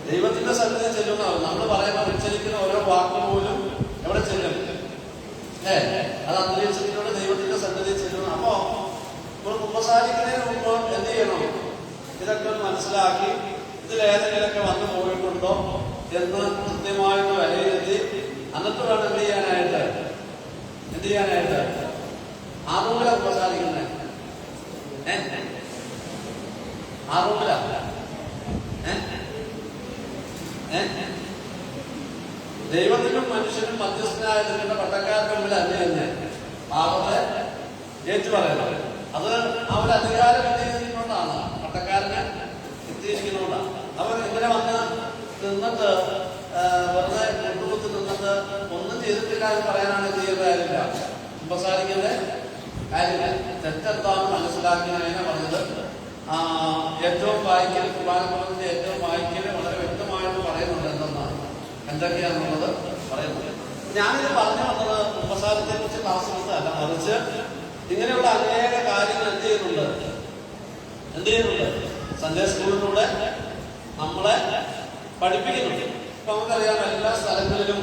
ദൈവത്തിന്റെ സന്നിധി ചെല്ലുന്ന. നമ്മൾ പറയുന്ന ഉച്ചരിക്കുന്ന ഓരോ വാക്കും പോലും എവിടെ ചെല്ലും? അത് അന്തരീക്ഷത്തിലൂടെ ദൈവത്തിന്റെ സന്നിധി ചെല്ലുന്നു. അപ്പോ നമ്മൾ കുമ്പസാരിക്കുന്നതിന് മുമ്പ് എന്ത് ചെയ്യണം? ഇതൊക്കെ ഒന്ന് മനസ്സിലാക്കി ഇതിലേതെങ്കിലൊക്കെ വന്നു പോയിട്ടുണ്ടോ എന്ന് കൃത്യമായിട്ട് വിലയിരുത്തി എന്നിട്ട് വേണം എന്ത് ചെയ്യാനായിട്ട് ആ റൂമിലാണ് കുമ്പസാരിക്കുന്നത്. ആ റൂമില ദൈവത്തിനും മനുഷ്യനും മധ്യസ്ഥനായ നിങ്ങളുടെ പട്ടക്കാർക്ക് മുമ്പിൽ അല്ല തന്നെ പാപത്തെ ഏറ്റു പറയുന്നത്. അത് അവരുടെ അധികാരം എത്തിയിരിക്കുന്നതുകൊണ്ടാണ്, പട്ടക്കാരന് എത്തിയിരിക്കുന്നതുകൊണ്ടാണ്. അവർ ഇങ്ങനെ വന്ന് നിന്നിട്ട് വെറുതെ കൊണ്ടുകുത്തി നിന്നിട്ട് ഒന്നും ചെയ്തിട്ടില്ല എന്ന് പറയാനാണ് ചെയ്യേണ്ട കാര്യമില്ല, കുമ്പസാരിക്കേണ്ട കാര്യമില്ല. തെറ്റെന്താണെന്ന് മനസ്സിലാക്കി അതിനെ പറഞ്ഞത് ഏറ്റവും വായിക്കൽ കുർബാനക്കുറവിന്റെ ഏറ്റവും വായിക്കൽ വളരെ വ്യക്തമായിട്ട് പറയുന്നുണ്ട് എന്തെന്നാണ്, എന്തൊക്കെയാണെന്നുള്ളത് പറയുന്നത്. ഞാനിത് പറഞ്ഞു വന്നത് ഉപസാരത്തെ കുറിച്ച് ക്ലാസ് എടുത്തതല്ല, മറിച്ച് ഇങ്ങനെയുള്ള അനേക കാര്യങ്ങൾ എന്ത് ചെയ്യുന്നുണ്ട് സൺഡേ സ്കൂളിലൂടെ നമ്മളെ പഠിപ്പിക്കുന്നുണ്ട്. ഇപ്പൊ നമുക്കറിയാം എല്ലാ സ്ഥലങ്ങളിലും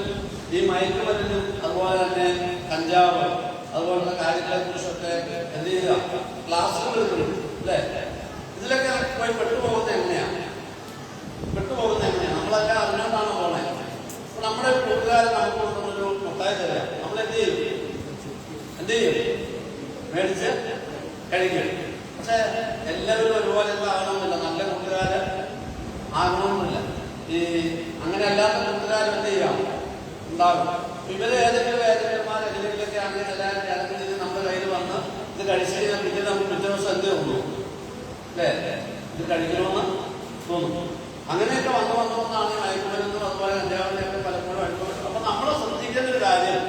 ഈ മയക്കുമരുന്നും അതുപോലെ തന്നെ കഞ്ചാവ് അതുപോലുള്ള കാര്യങ്ങളെ കുറിച്ചൊക്കെ എന്ത് ചെയ്യുക, ക്ലാസ്സുകൾ എടുക്കുന്നുണ്ട് അല്ലേ? ഇതിലൊക്കെ പോയി പെട്ടുപോകുന്നത് എങ്ങനെയാണ്? നമ്മളെല്ലാം അറിഞ്ഞുകൊണ്ടാണ് പോണേ. അപ്പൊ നമ്മുടെ കൂട്ടുകാരൻ നമുക്ക് കൊണ്ടുവന്നൊരു മുട്ടായി തരാം, നമ്മൾ എന്ത് ചെയ്യും? മേടിച്ച് കഴിക്കും. പക്ഷെ എല്ലാവരും ഒരുപോലെ ആകണമെന്നില്ല, നല്ല കൂട്ടുകാര് ആകണമെന്നില്ല. ഈ അങ്ങനെ അല്ലാത്ത കൂട്ടുകാരും എന്ത് ചെയ്യാം ഉണ്ടാകും. ഇവര് ഏതെങ്കിലും ഏതെങ്കിലുമാരെങ്കിലൊക്കെ ആണെങ്കിൽ എല്ലാവരും നമ്മുടെ കയ്യിൽ വന്ന് ഇത് കഴിച്ചു കഴിഞ്ഞാൽ പിന്നെ നമുക്ക് പിറ്റേ ദിവസം എന്തേ ഉള്ളൂ അല്ലേ? ഇത് കഴിക്കണമെന്ന് തോന്നും. അങ്ങനെയൊക്കെ വന്നാണ് ഈ മയക്കുമരുന്നും അതുപോലെ കഞ്ചാവിനെയൊക്കെ പലപ്പോഴും അനുഭവം. അപ്പൊ നമ്മൾ ശ്രദ്ധിക്കേണ്ട ഒരു കാര്യം,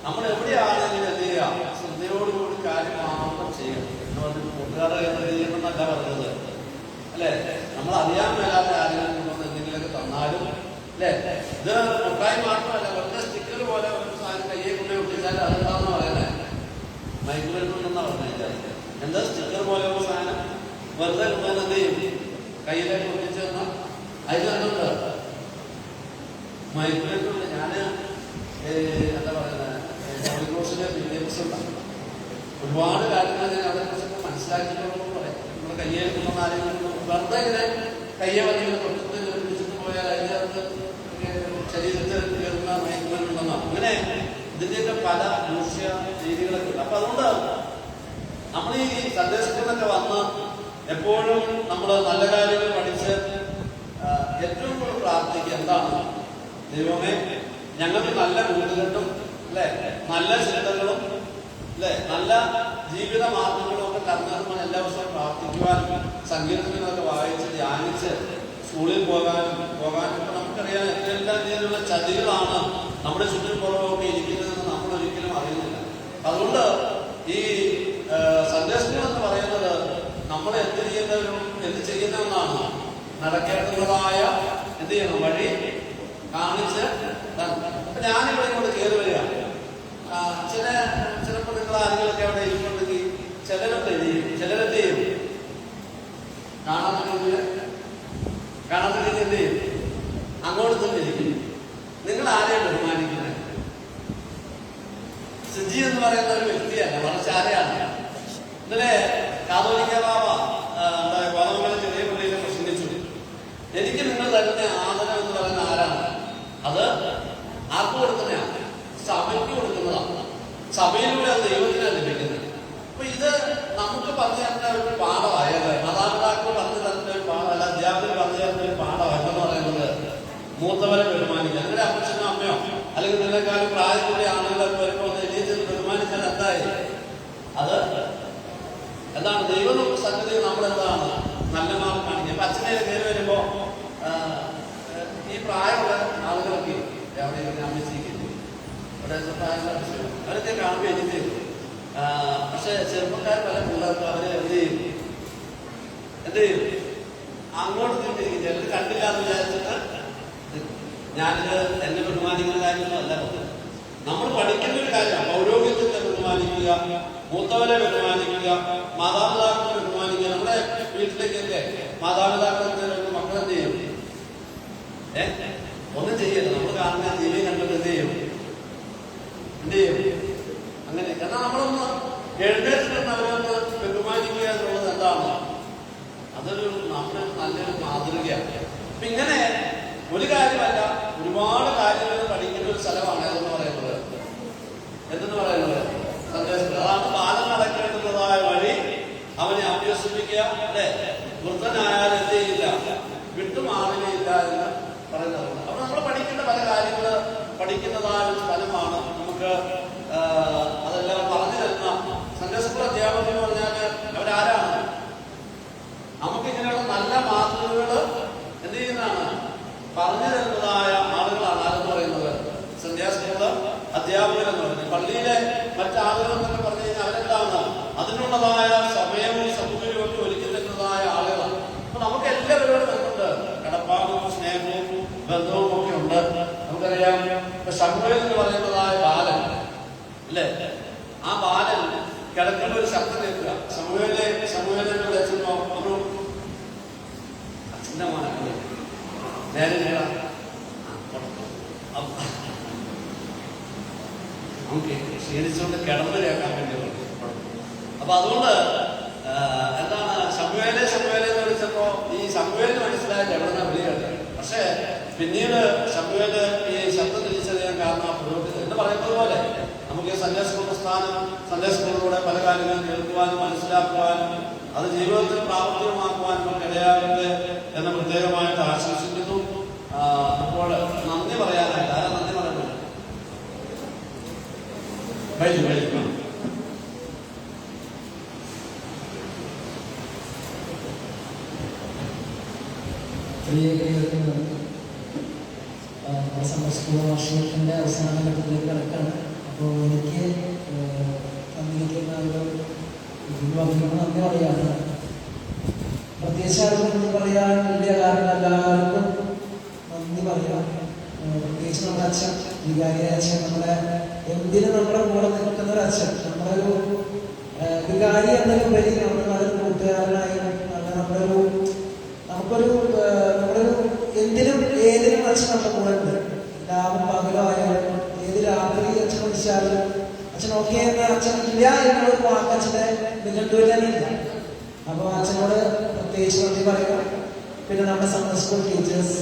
നമ്മൾ എവിടെയാണെങ്കിലും എന്ത് ചെയ്യുക, ശ്രദ്ധയോടുകൂടി കാര്യം മാത്രം ചെയ്യണം എന്ന് പറഞ്ഞിട്ട് കൂട്ടുകാരുടെ ചെയ്യണമെന്നല്ല പറഞ്ഞത് അല്ലേ? നമ്മൾ അറിയാൻ മേലാത്ത ആരെങ്കിലും കൊണ്ടുവന്ന് എന്തെങ്കിലുമൊക്കെ തന്നാലും അല്ലേ? ഇത് മുട്ടായി മാത്രമല്ല, വെറുതെ സ്റ്റിക്കർ പോലെ ഒരു സാധനം കയ്യെ കൊണ്ട് ഒട്ടിച്ചാൽ അതെന്താണെന്ന് പറയുന്നത് മയക്കുമരുന്നുണ്ടെന്നാ പറഞ്ഞാൽ. എന്താ സ്റ്റിക്കർ പോലെ ഒരു സാധനം വെറുതെ കൊണ്ടുവന്ന് എന്ത് ചെയ്യും, കയ്യിലേക്ക് ഒട്ടിച്ചു തന്നാൽ അതിലെന്തുണ്ട് മയക്കുമരുന്നുണ്ട്. ഞാന് എന്താ പറയുന്നത്, ഹോളിക്രോസിന്റെ വിദ്യാഭ്യാസം ഉണ്ടാകും. ഒരുപാട് കാര്യങ്ങൾ ഞാൻ അതേക്കുറിച്ചൊക്കെ മനസ്സിലാക്കിയിട്ടുള്ളൂ പറയാം. നമ്മുടെ കയ്യേൽക്കുന്ന ആരെങ്കിലും വെറുതെ ഇങ്ങനെ കയ്യെ വന്നിങ്ങനെ തൊട്ടത്തിൽ പിടിച്ചിട്ട് പോയാൽ അതിനകത്ത് ശരീരത്തിൽ കയറുന്ന മയക്കുമരുന്നുണ്ടെന്നോ അങ്ങനെ ഇതിന്റെയൊക്കെ പല ദൂഷ്യ രീതികളൊക്കെ ഉണ്ട്. അപ്പൊ അതുകൊണ്ട് നമ്മൾ ഈ സന്ദേശത്തിനൊക്കെ വന്ന് എപ്പോഴും നമ്മൾ നല്ല കാര്യങ്ങൾ പഠിച്ച് ഏറ്റവും കൂടുതൽ പ്രാർത്ഥിക്കുക എന്താണ്, ദൈവമേ ഞങ്ങൾക്ക് നല്ല കൂട്ടുകെട്ടും അല്ലെ, നല്ല ചിന്തകളും അല്ലെ, നല്ല ജീവിത മാർഗങ്ങളും ഒക്കെ തരണം. എല്ലാ ദിവസവും പ്രാർത്ഥിക്കുവാനും സങ്കീർത്തനങ്ങളൊക്കെ വായിച്ച് ധ്യാനിച്ച് സ്കൂളിൽ പോകാനും നമുക്കറിയാം എന്തെല്ലാം രീതിയിലുള്ള ചതികളാണ് നമ്മുടെ ചുറ്റുപുറമൊക്കെ ഇരിക്കുന്നതെന്ന് നമ്മൾ ഒരിക്കലും അറിയുന്നില്ല. അതുകൊണ്ട് ഈ സന്ദേശം എന്ന് പറയുന്നത് നമ്മൾ എന്ത് ചെയ്യുന്നതെന്നാണ് നടക്കേണ്ടതായ എന്ത് ചെയ്യണം വഴി കാണിച്ച്. അപ്പൊ ഞാനിവിടെ ഇങ്ങോട്ട് കയറി വരിക, ചിലപ്പോൾ നിങ്ങൾ ആരെങ്കിലൊക്കെ അവിടെ ഇരിക്കുന്നുണ്ടെങ്കിൽ ചിലരെന്ത് ചെയ്യും, കാണാത്ത രീതിയിൽ എന്ത് ചെയ്യും, അങ്ങോട്ട് തന്നെ ഇരിക്കും. നിങ്ങൾ ആരെയാണ് ബഹുമാനിക്കുന്നത്? സിജി എന്ന് പറയുന്ന ഒരു വ്യക്തിയല്ല, മറിച്ച് ആരെയാണ്? ഇന്നലെ കാതോലിക്ക ബാബ കോതമംഗലം ചെറിയ പള്ളിയിലെ പ്രസംഗിച്ചു, എനിക്ക് നിങ്ങൾ തരുന്ന ആദരം എന്ന് പറയുന്ന ആരാണ്? അത് ആർക്ക് കൊടുക്കുന്നതാണ്? സഭയ്ക്ക് കൊടുക്കുന്നതാണ്. സഭയിലൂടെ അത് ദൈവത്തിനാണ് ലഭിക്കുന്നത്. അപ്പൊ ഇത് നമുക്ക് പറഞ്ഞു തരുന്ന ഒരു പാഠമായത്, മാതാപിതാക്കൾ പറഞ്ഞു തരുന്ന ഒരു പാഠമല്ല, അധ്യാപകർ പറഞ്ഞു തരുന്ന ഒരു പാഠമായിട്ടെന്ന് പറയുന്നത് മൂത്തവരെ ബഹുമാനിക്കുക. അങ്ങനെ അപ്പച്ചനോ അമ്മയോ അല്ലെങ്കിൽ നിന്നെക്കാളും പ്രായത്തിലുള്ള ആളുകളൊക്കെ വരുമ്പോൾ എണീറ്റ് ബഹുമാനിച്ചാൽ എന്തായി? അത് എന്താണ്? ദൈവം നമുക്ക് സംഗതി നമ്മളെന്താണ് നല്ല മാർക്ക് കാണിക്കുക. അപ്പൊ അച്ഛനെ കയറി വരുമ്പോ ഈ പ്രായമുള്ള ആളുകളൊക്കെ അവിടെ അമ്മച്ചിക്ക് അവരൊക്കെ കാണുമ്പോൾ എനിക്ക് പക്ഷെ ചെറുപ്പക്കാർ പല പിള്ളേർക്ക് അവര് എന്ത് ചെയ്യും അങ്ങോട്ട് തിരിഞ്ഞിരിക്കും. ചിലർ കണ്ടില്ല എന്ന് വിചാരിച്ചിട്ട് ഞാനിത് എന്നെ ബഹുമാനിക്കുന്ന കാര്യമൊന്നും അല്ല പറഞ്ഞത്. നമ്മൾ പഠിക്കുന്ന ഒരു കാര്യമാണ് പൗരോഹിത്യത്തെ ബഹുമാനിക്കുക, മൂത്തവരെ ബഹുമാനിക്കുക, മാതാപിതാക്കളെ ബഹുമാനിക്കുക. നമ്മുടെ വീട്ടിലേക്കൊക്കെ മാതാപിതാക്കളെ മക്കളെന്ത് ചെയ്യും? ഒന്നും ചെയ്യരുത്. നമ്മൾ കാണുന്ന ജീവി കണ്ടിട്ട് എന്ത് ചെയ്യും? അങ്ങനെ. എന്നാൽ നമ്മളൊന്ന് എഴുന്നേറ്റിട്ട് അവരൊന്ന് ബഹുമാനിക്കുക എന്നുള്ളത് എന്താണ്? അതൊരു നമ്മുടെ നല്ലൊരു മാതൃകയാണ്. അപ്പൊ ഇങ്ങനെ ഒരു കാര്യമല്ല, ഒരുപാട് കാര്യങ്ങൾ പഠിക്കുന്ന ഒരു സ്ഥലമാണ് എന്തെന്ന് പറയുന്നത് സന്ദേശം. അതാണ് ബാലം നടക്കേണ്ടതായ വഴി അവനെ അഭ്യസിപ്പിക്കുക അല്ലെ. വൃദ്ധനായാൽ എന്ത് ചെയ്യില്ല, വിട്ടുമാറുകയില്ല എന്ന് പറയുന്നത്. അപ്പൊ നമ്മൾ പഠിക്കേണ്ട പല കാര്യങ്ങൾ പഠിക്കുന്നതായ ഒരു സ്ഥലമാണ്. നമുക്ക് അതെല്ലാം പറഞ്ഞു തരുന്ന സൺഡേ സ്കൂൾ അധ്യാപകർ എന്ന് പറഞ്ഞാൽ അവരാരാണ്? നമുക്കിങ്ങനെയുള്ള നല്ല മാതൃകകൾ എന്ത് ചെയ്യുന്നതാണ്? പറഞ്ഞു തരുന്നതായ ആളുകളാണ്. ആരെന്ന് പറയുന്നത് സൺഡേ സ്കൂൾ അധ്യാപകരെന്ന് പറയുന്നത്. പള്ളിയിലെ മറ്റാളുകൾ എന്നൊക്കെ പറഞ്ഞു കഴിഞ്ഞാൽ അവരെന്താണ്? അതിനുള്ളതായ സമയവും സൗകര്യവും ഒക്കെ ഒരുക്കി തരുന്നതായ ആളുകളാണ്. ബന്ധവും ഒക്കെ ഉണ്ട്. നമുക്കറിയാം, ഇപ്പൊ ശമുവേൽ എന്ന് പറയുന്നതായ ബാലൻ അല്ലേ, ആ ബാലൻ കിടക്കുന്ന ഒരു ശബ്ദം കേൾക്കുക. ശമുവേലെ വിളിച്ചോ ഒരു അച്ഛൻ്റെ മോനെ നേരെ നമുക്ക് ക്ഷീണിച്ചുകൊണ്ട് കിടന്ന് കേൾക്കാൻ വേണ്ടി. അപ്പൊ അതുകൊണ്ട് എന്താണ് ശമുവേലെ എന്ന് വിളിച്ചപ്പോ ഈ ശമുവേലിന് മനസ്സിലായിട്ട് എവിടുന്ന വിളി കേട്ടത്. പക്ഷേ പിന്നീട് ശമുവേല് ഈ ശബ്ദം തിരിച്ചറിയാൻ കാരണം പുരോഹിതൻ എന്ന് പറയുന്നത് പോലെ നമുക്ക് ഈ സൺഡേ സ്കൂൾ പ്രസ്ഥാനം, സൺഡേ സ്കൂളിലൂടെ പല കാര്യങ്ങളും കേൾക്കുവാനും മനസ്സിലാക്കുവാനും അത് ജീവിതത്തിൽ പ്രാവർത്തികമാക്കുവാനും ഒക്കെ ഇടയാകട്ടെ എന്ന് പ്രത്യേകമായിട്ട് ആശംസിക്കുന്നു. അപ്പോൾ നന്ദി പറയാനായിട്ട് ആരാ നന്ദി പറയുന്നത്? വൈകി
സമ്മർ സ്കൂൾ വാർഷികത്തിൻ്റെ അവസാന ഘട്ടത്തിലേക്ക് കിടക്കുകയാണ്. അപ്പോൾ എനിക്ക് തന്നിരിക്കുന്ന നന്ദി പറയാറ്, പ്രത്യേകിച്ച് ആർക്കും നന്ദി പറയാൻ വലിയ കാരണം എല്ലാവർക്കും നന്ദി പറയാം. പ്രത്യേകിച്ച് നമ്മുടെ അച്ഛൻ, വികാരിയായ അച്ഛൻ, നമ്മുടെ എന്തിനും നമ്മുടെ കൂടെ നിൽക്കുന്ന ഒരു അച്ഛൻ, നമ്മുടെ ഒരു വികാരി എന്നതിലുപരി നമ്മുടെ കൂട്ടുകാരനായും നമുക്കൊരു എന്തിനും ഏതിനും അച്ഛൻ നമ്മുടെ കൂടെ ഉണ്ട്. ലാഭം പകലോ ആയാലും ഏത് രാത്രി അച്ഛൻ വിളിച്ചാലും അച്ഛൻ ഓക്കെ എന്ന അച്ഛൻ ഇല്ല എന്നുള്ളൊരു വാക്ക് അച്ഛൻ്റെ നിഘണ്ടുവിൽ തന്നെ ഇല്ല. അപ്പോൾ അച്ഛനോട് പ്രത്യേകിച്ച് നന്ദി പറയുക. പിന്നെ നമ്മുടെ സമ്മർ സ്കൂൾ ടീച്ചേഴ്സ്,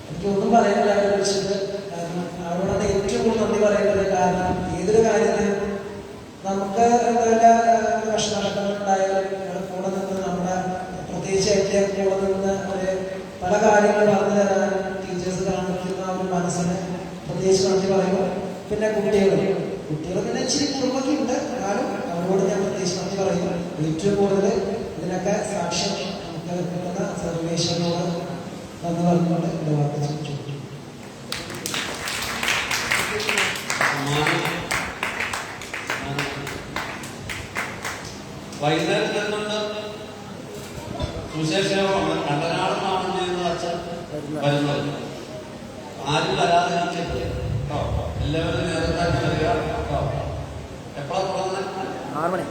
എനിക്കൊന്നും പറയാനില്ല അവരെ വിളിച്ചിട്ട്. കാരണം അവരോടാണ് ഏറ്റവും കൂടുതൽ നന്ദി പറയുന്നത്. കാരണം ഏതൊരു കാര്യത്തിനും നമുക്ക് എന്താ കഷ്ടഘട്ടങ്ങളുണ്ടായാലും കൂടെ നിന്ന് നമ്മുടെ പ്രത്യേകിച്ച് ഏറ്റവും കൂടെ നിന്ന് ഒരു പല കാര്യങ്ങൾ പറഞ്ഞു തരാൻ ടീച്ചേഴ്സ് കാണിക്കുന്ന ഒരു മനസ്സിന് പ്രത്യേകിച്ച് നന്ദി പറയുമ്പോൾ. പിന്നെ കുട്ടികൾ പിന്നെ ഇച്ചിരി കുടുംബമൊക്കെ ഉണ്ട്, എന്നാലും അവരോട് ഞാൻ പ്രത്യേകിച്ച് നന്ദി പറയുന്നു. ഏറ്റവും കൂടുതൽ ഇതിനൊക്കെ സാക്ഷ്യം നമുക്ക് കിട്ടുന്ന സർവേശ്വരനോട് നന്ദി പറഞ്ഞുകൊണ്ട് എൻ്റെ വാക്ക് ചോദിച്ചു.
വൈകുന്നേരം നിന്നുകൊണ്ട് സുശേഷമാണ് കണ്ടനാളെന്നാണ് ചെയ്യുന്നത് അച്ഛൻ വരുന്നത്. ആരും വരാതിരിക്കരുത് കേട്ടോ. എല്ലാവരും നേരത്താക്കി വരിക കേട്ടോ. എപ്പോഴാണ് തുടങ്ങുന്നത്?
6 മണി.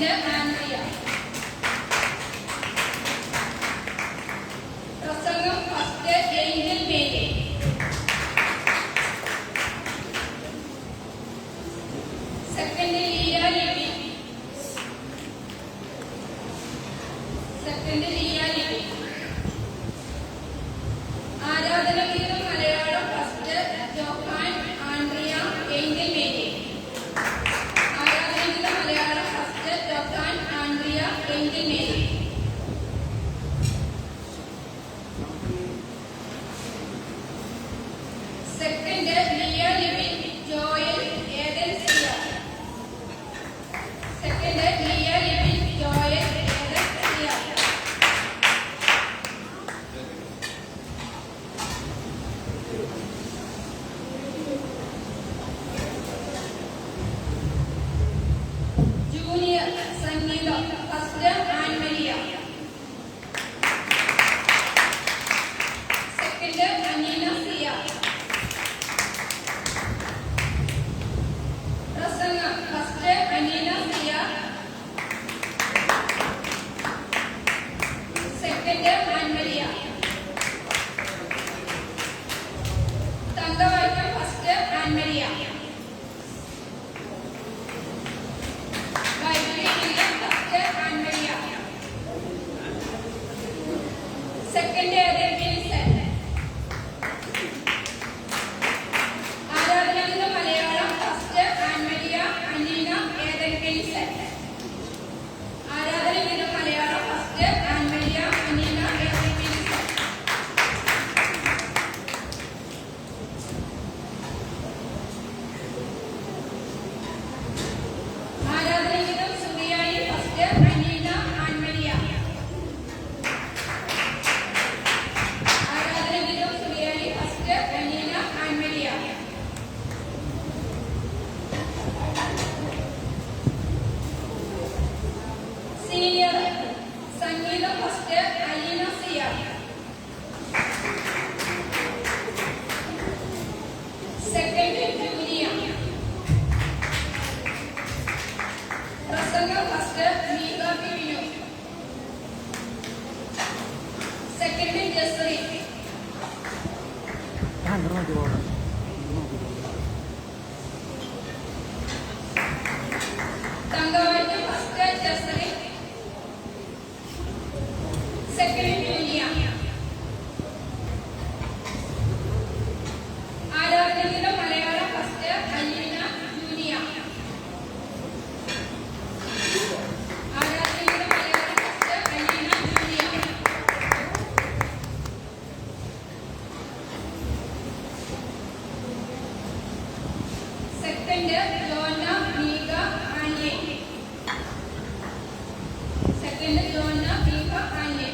Second Andrea. പ്രസംഗം first Angel Mary. Second Leela Libi. Second Leela Libi. ആരാധന ഗീതം Malayalam first Johan Andrea Angel Mary. ആരാധന ഗീതം Malayalam first Johan Andrea Angel Mary. Second Leah Libi Joel Eden Siya. Second Leah Libi Joel Eden Siya. Junior സംഗീതം first Annmaria. Second Aneena Siya. പ്രസംഗം first Aneena Siya. Second Annmaria. തങ്കവാക്യം first Annmaria. Second Eden Wilson. ആരാധന Malayalam first Annmaria Aneena Eden Wilson. ആരാധന Malayalam first Annmaria Aneena Eden Wilson. ആരാധന സുറിയാനി ഫസ്റ്റ് അനീന ആൻമരിയ. ആരാധന Suriyani first Aneena Annmaria. Senior സംഗീതം first Aleena Siya. Second Junia. പ്രസംഗം first Mika Vinu. Second Jasri. തങ്കവാക്യം ഫസ്റ്റ് ജസ്രി. Second Junia. ആരാധന മലയാളം ഫസ്റ്റ് അലീന ജൂനിയ. ആരാധന Malayalam first Aleena Junia. Second Jona Mika Annie. Second Jona Mika Annie.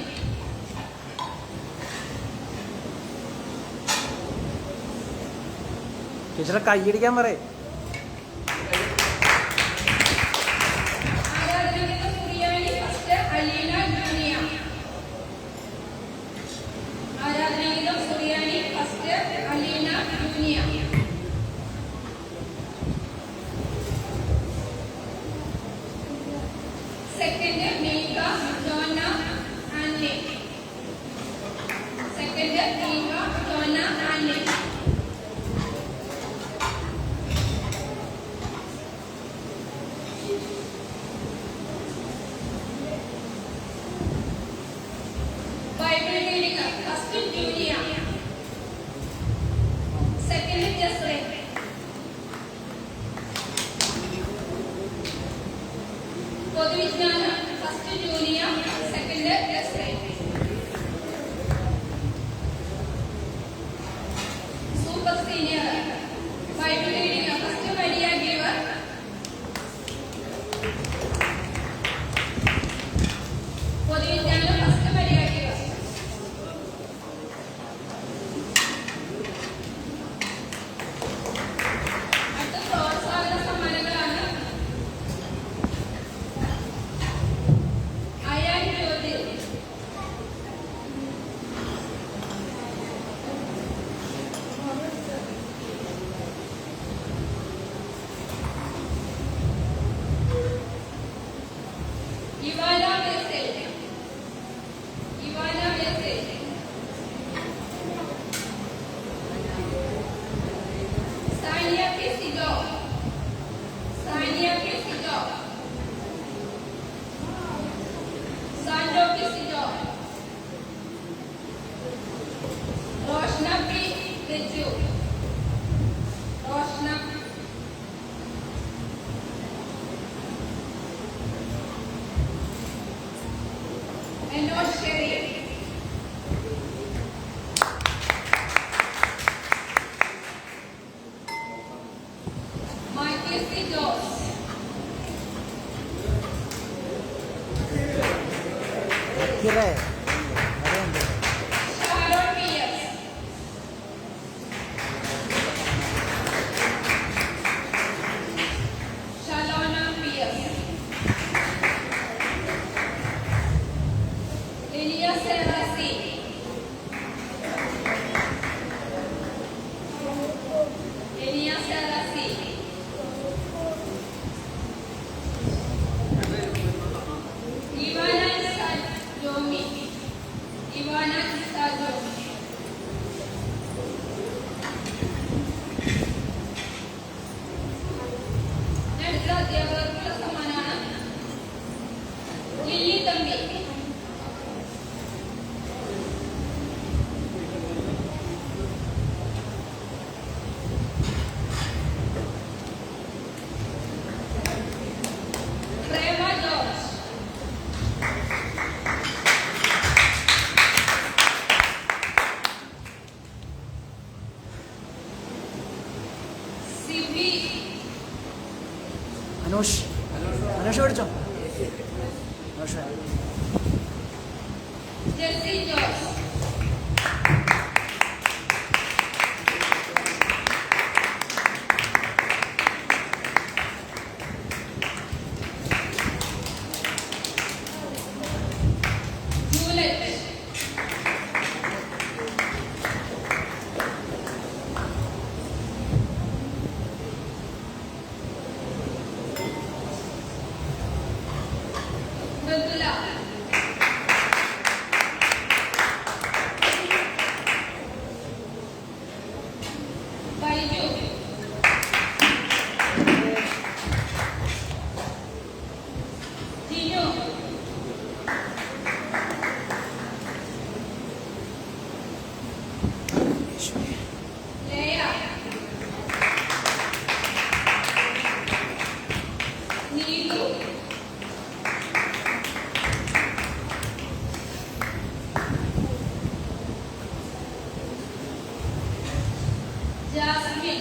ടീച്ചറെ കൈയടിക്കാൻ പറയേ.
ആരാധന സുറിയാനി ഫസ്റ്റ് അലീന ജൂനിയ. ആരാധന Suriyani first Aleena Junia. Second Mika Jona ആന്യെ. Second Mika Jona Annie. Bible reading first Junia. Second Jasri. പൊതുവിജ്ഞാനം first Junia. Second Jasri. Super senior Bible reading first Maria Geevar. പൊതുവിജ്ഞാനം ഫസ്റ്റ് മരിയ ഗീവർ. അടുത്ത പ്രോത്സാഹന സമ്മാനങ്ങളാണ്. അയാൻ ജ്യോതി.
Ivana Vesel. Ivana Vesel. Sania Kesido. Sania Kesido. Sando Kesido. Roshna P. Teju. Roshna Enosh Sherry. Michael C. Jones. Sharon Pierce. Shalona Pierce. Elias Serasi. Elias Serasi. Ivana Sajomi. Ivana Sajomi. അടുത്ത അധ്യാപകർക്കുള്ള സമ്മാനമാണ് ലില്ലി തമ്പി. പ്രേമ ജോർജ്. സിബി.
അനൂഷ് പഠിച്ചോ Anoosh
Jessie George. Juliet. Mridula. Baiju. Jinu. Laya. Neethu. Jasmine.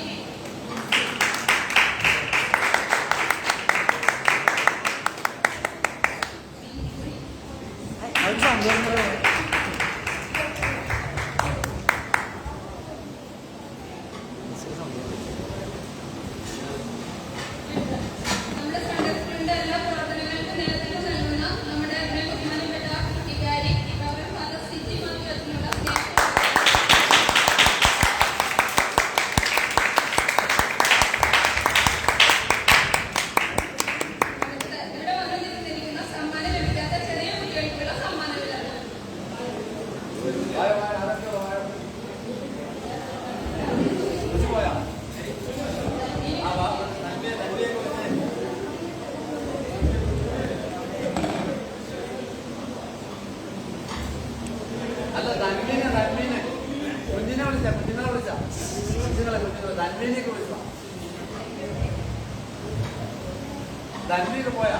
നമ്മുടെ സംഘടനയുടെ എല്ലാ പ്രവർത്തനങ്ങൾക്കും നേതൃത്വം നൽകുന്ന നമ്മുടെ ബഹുമാനപ്പെട്ട വികാരി ഡോക്ടർ ഫാദർ സിജി മാത്യുവിനുള്ള ഇവിടെ വന്നിരിക്കുന്ന സമ്മാനം ലഭിക്കാത്ത ചെറിയ കുട്ടികൾക്കുള്ള സമ്മാനങ്ങളാണ്.
അല്ല തന്മീനെ കുഞ്ഞിനെ വിളിച്ച കുഞ്ഞുങ്ങളെ തന്മീനെയൊക്കെ വിളിച്ചോ തന്മീക്ക് പോയാ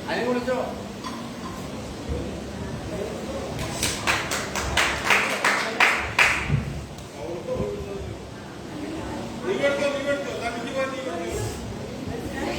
അതിന് വിളിച്ചോ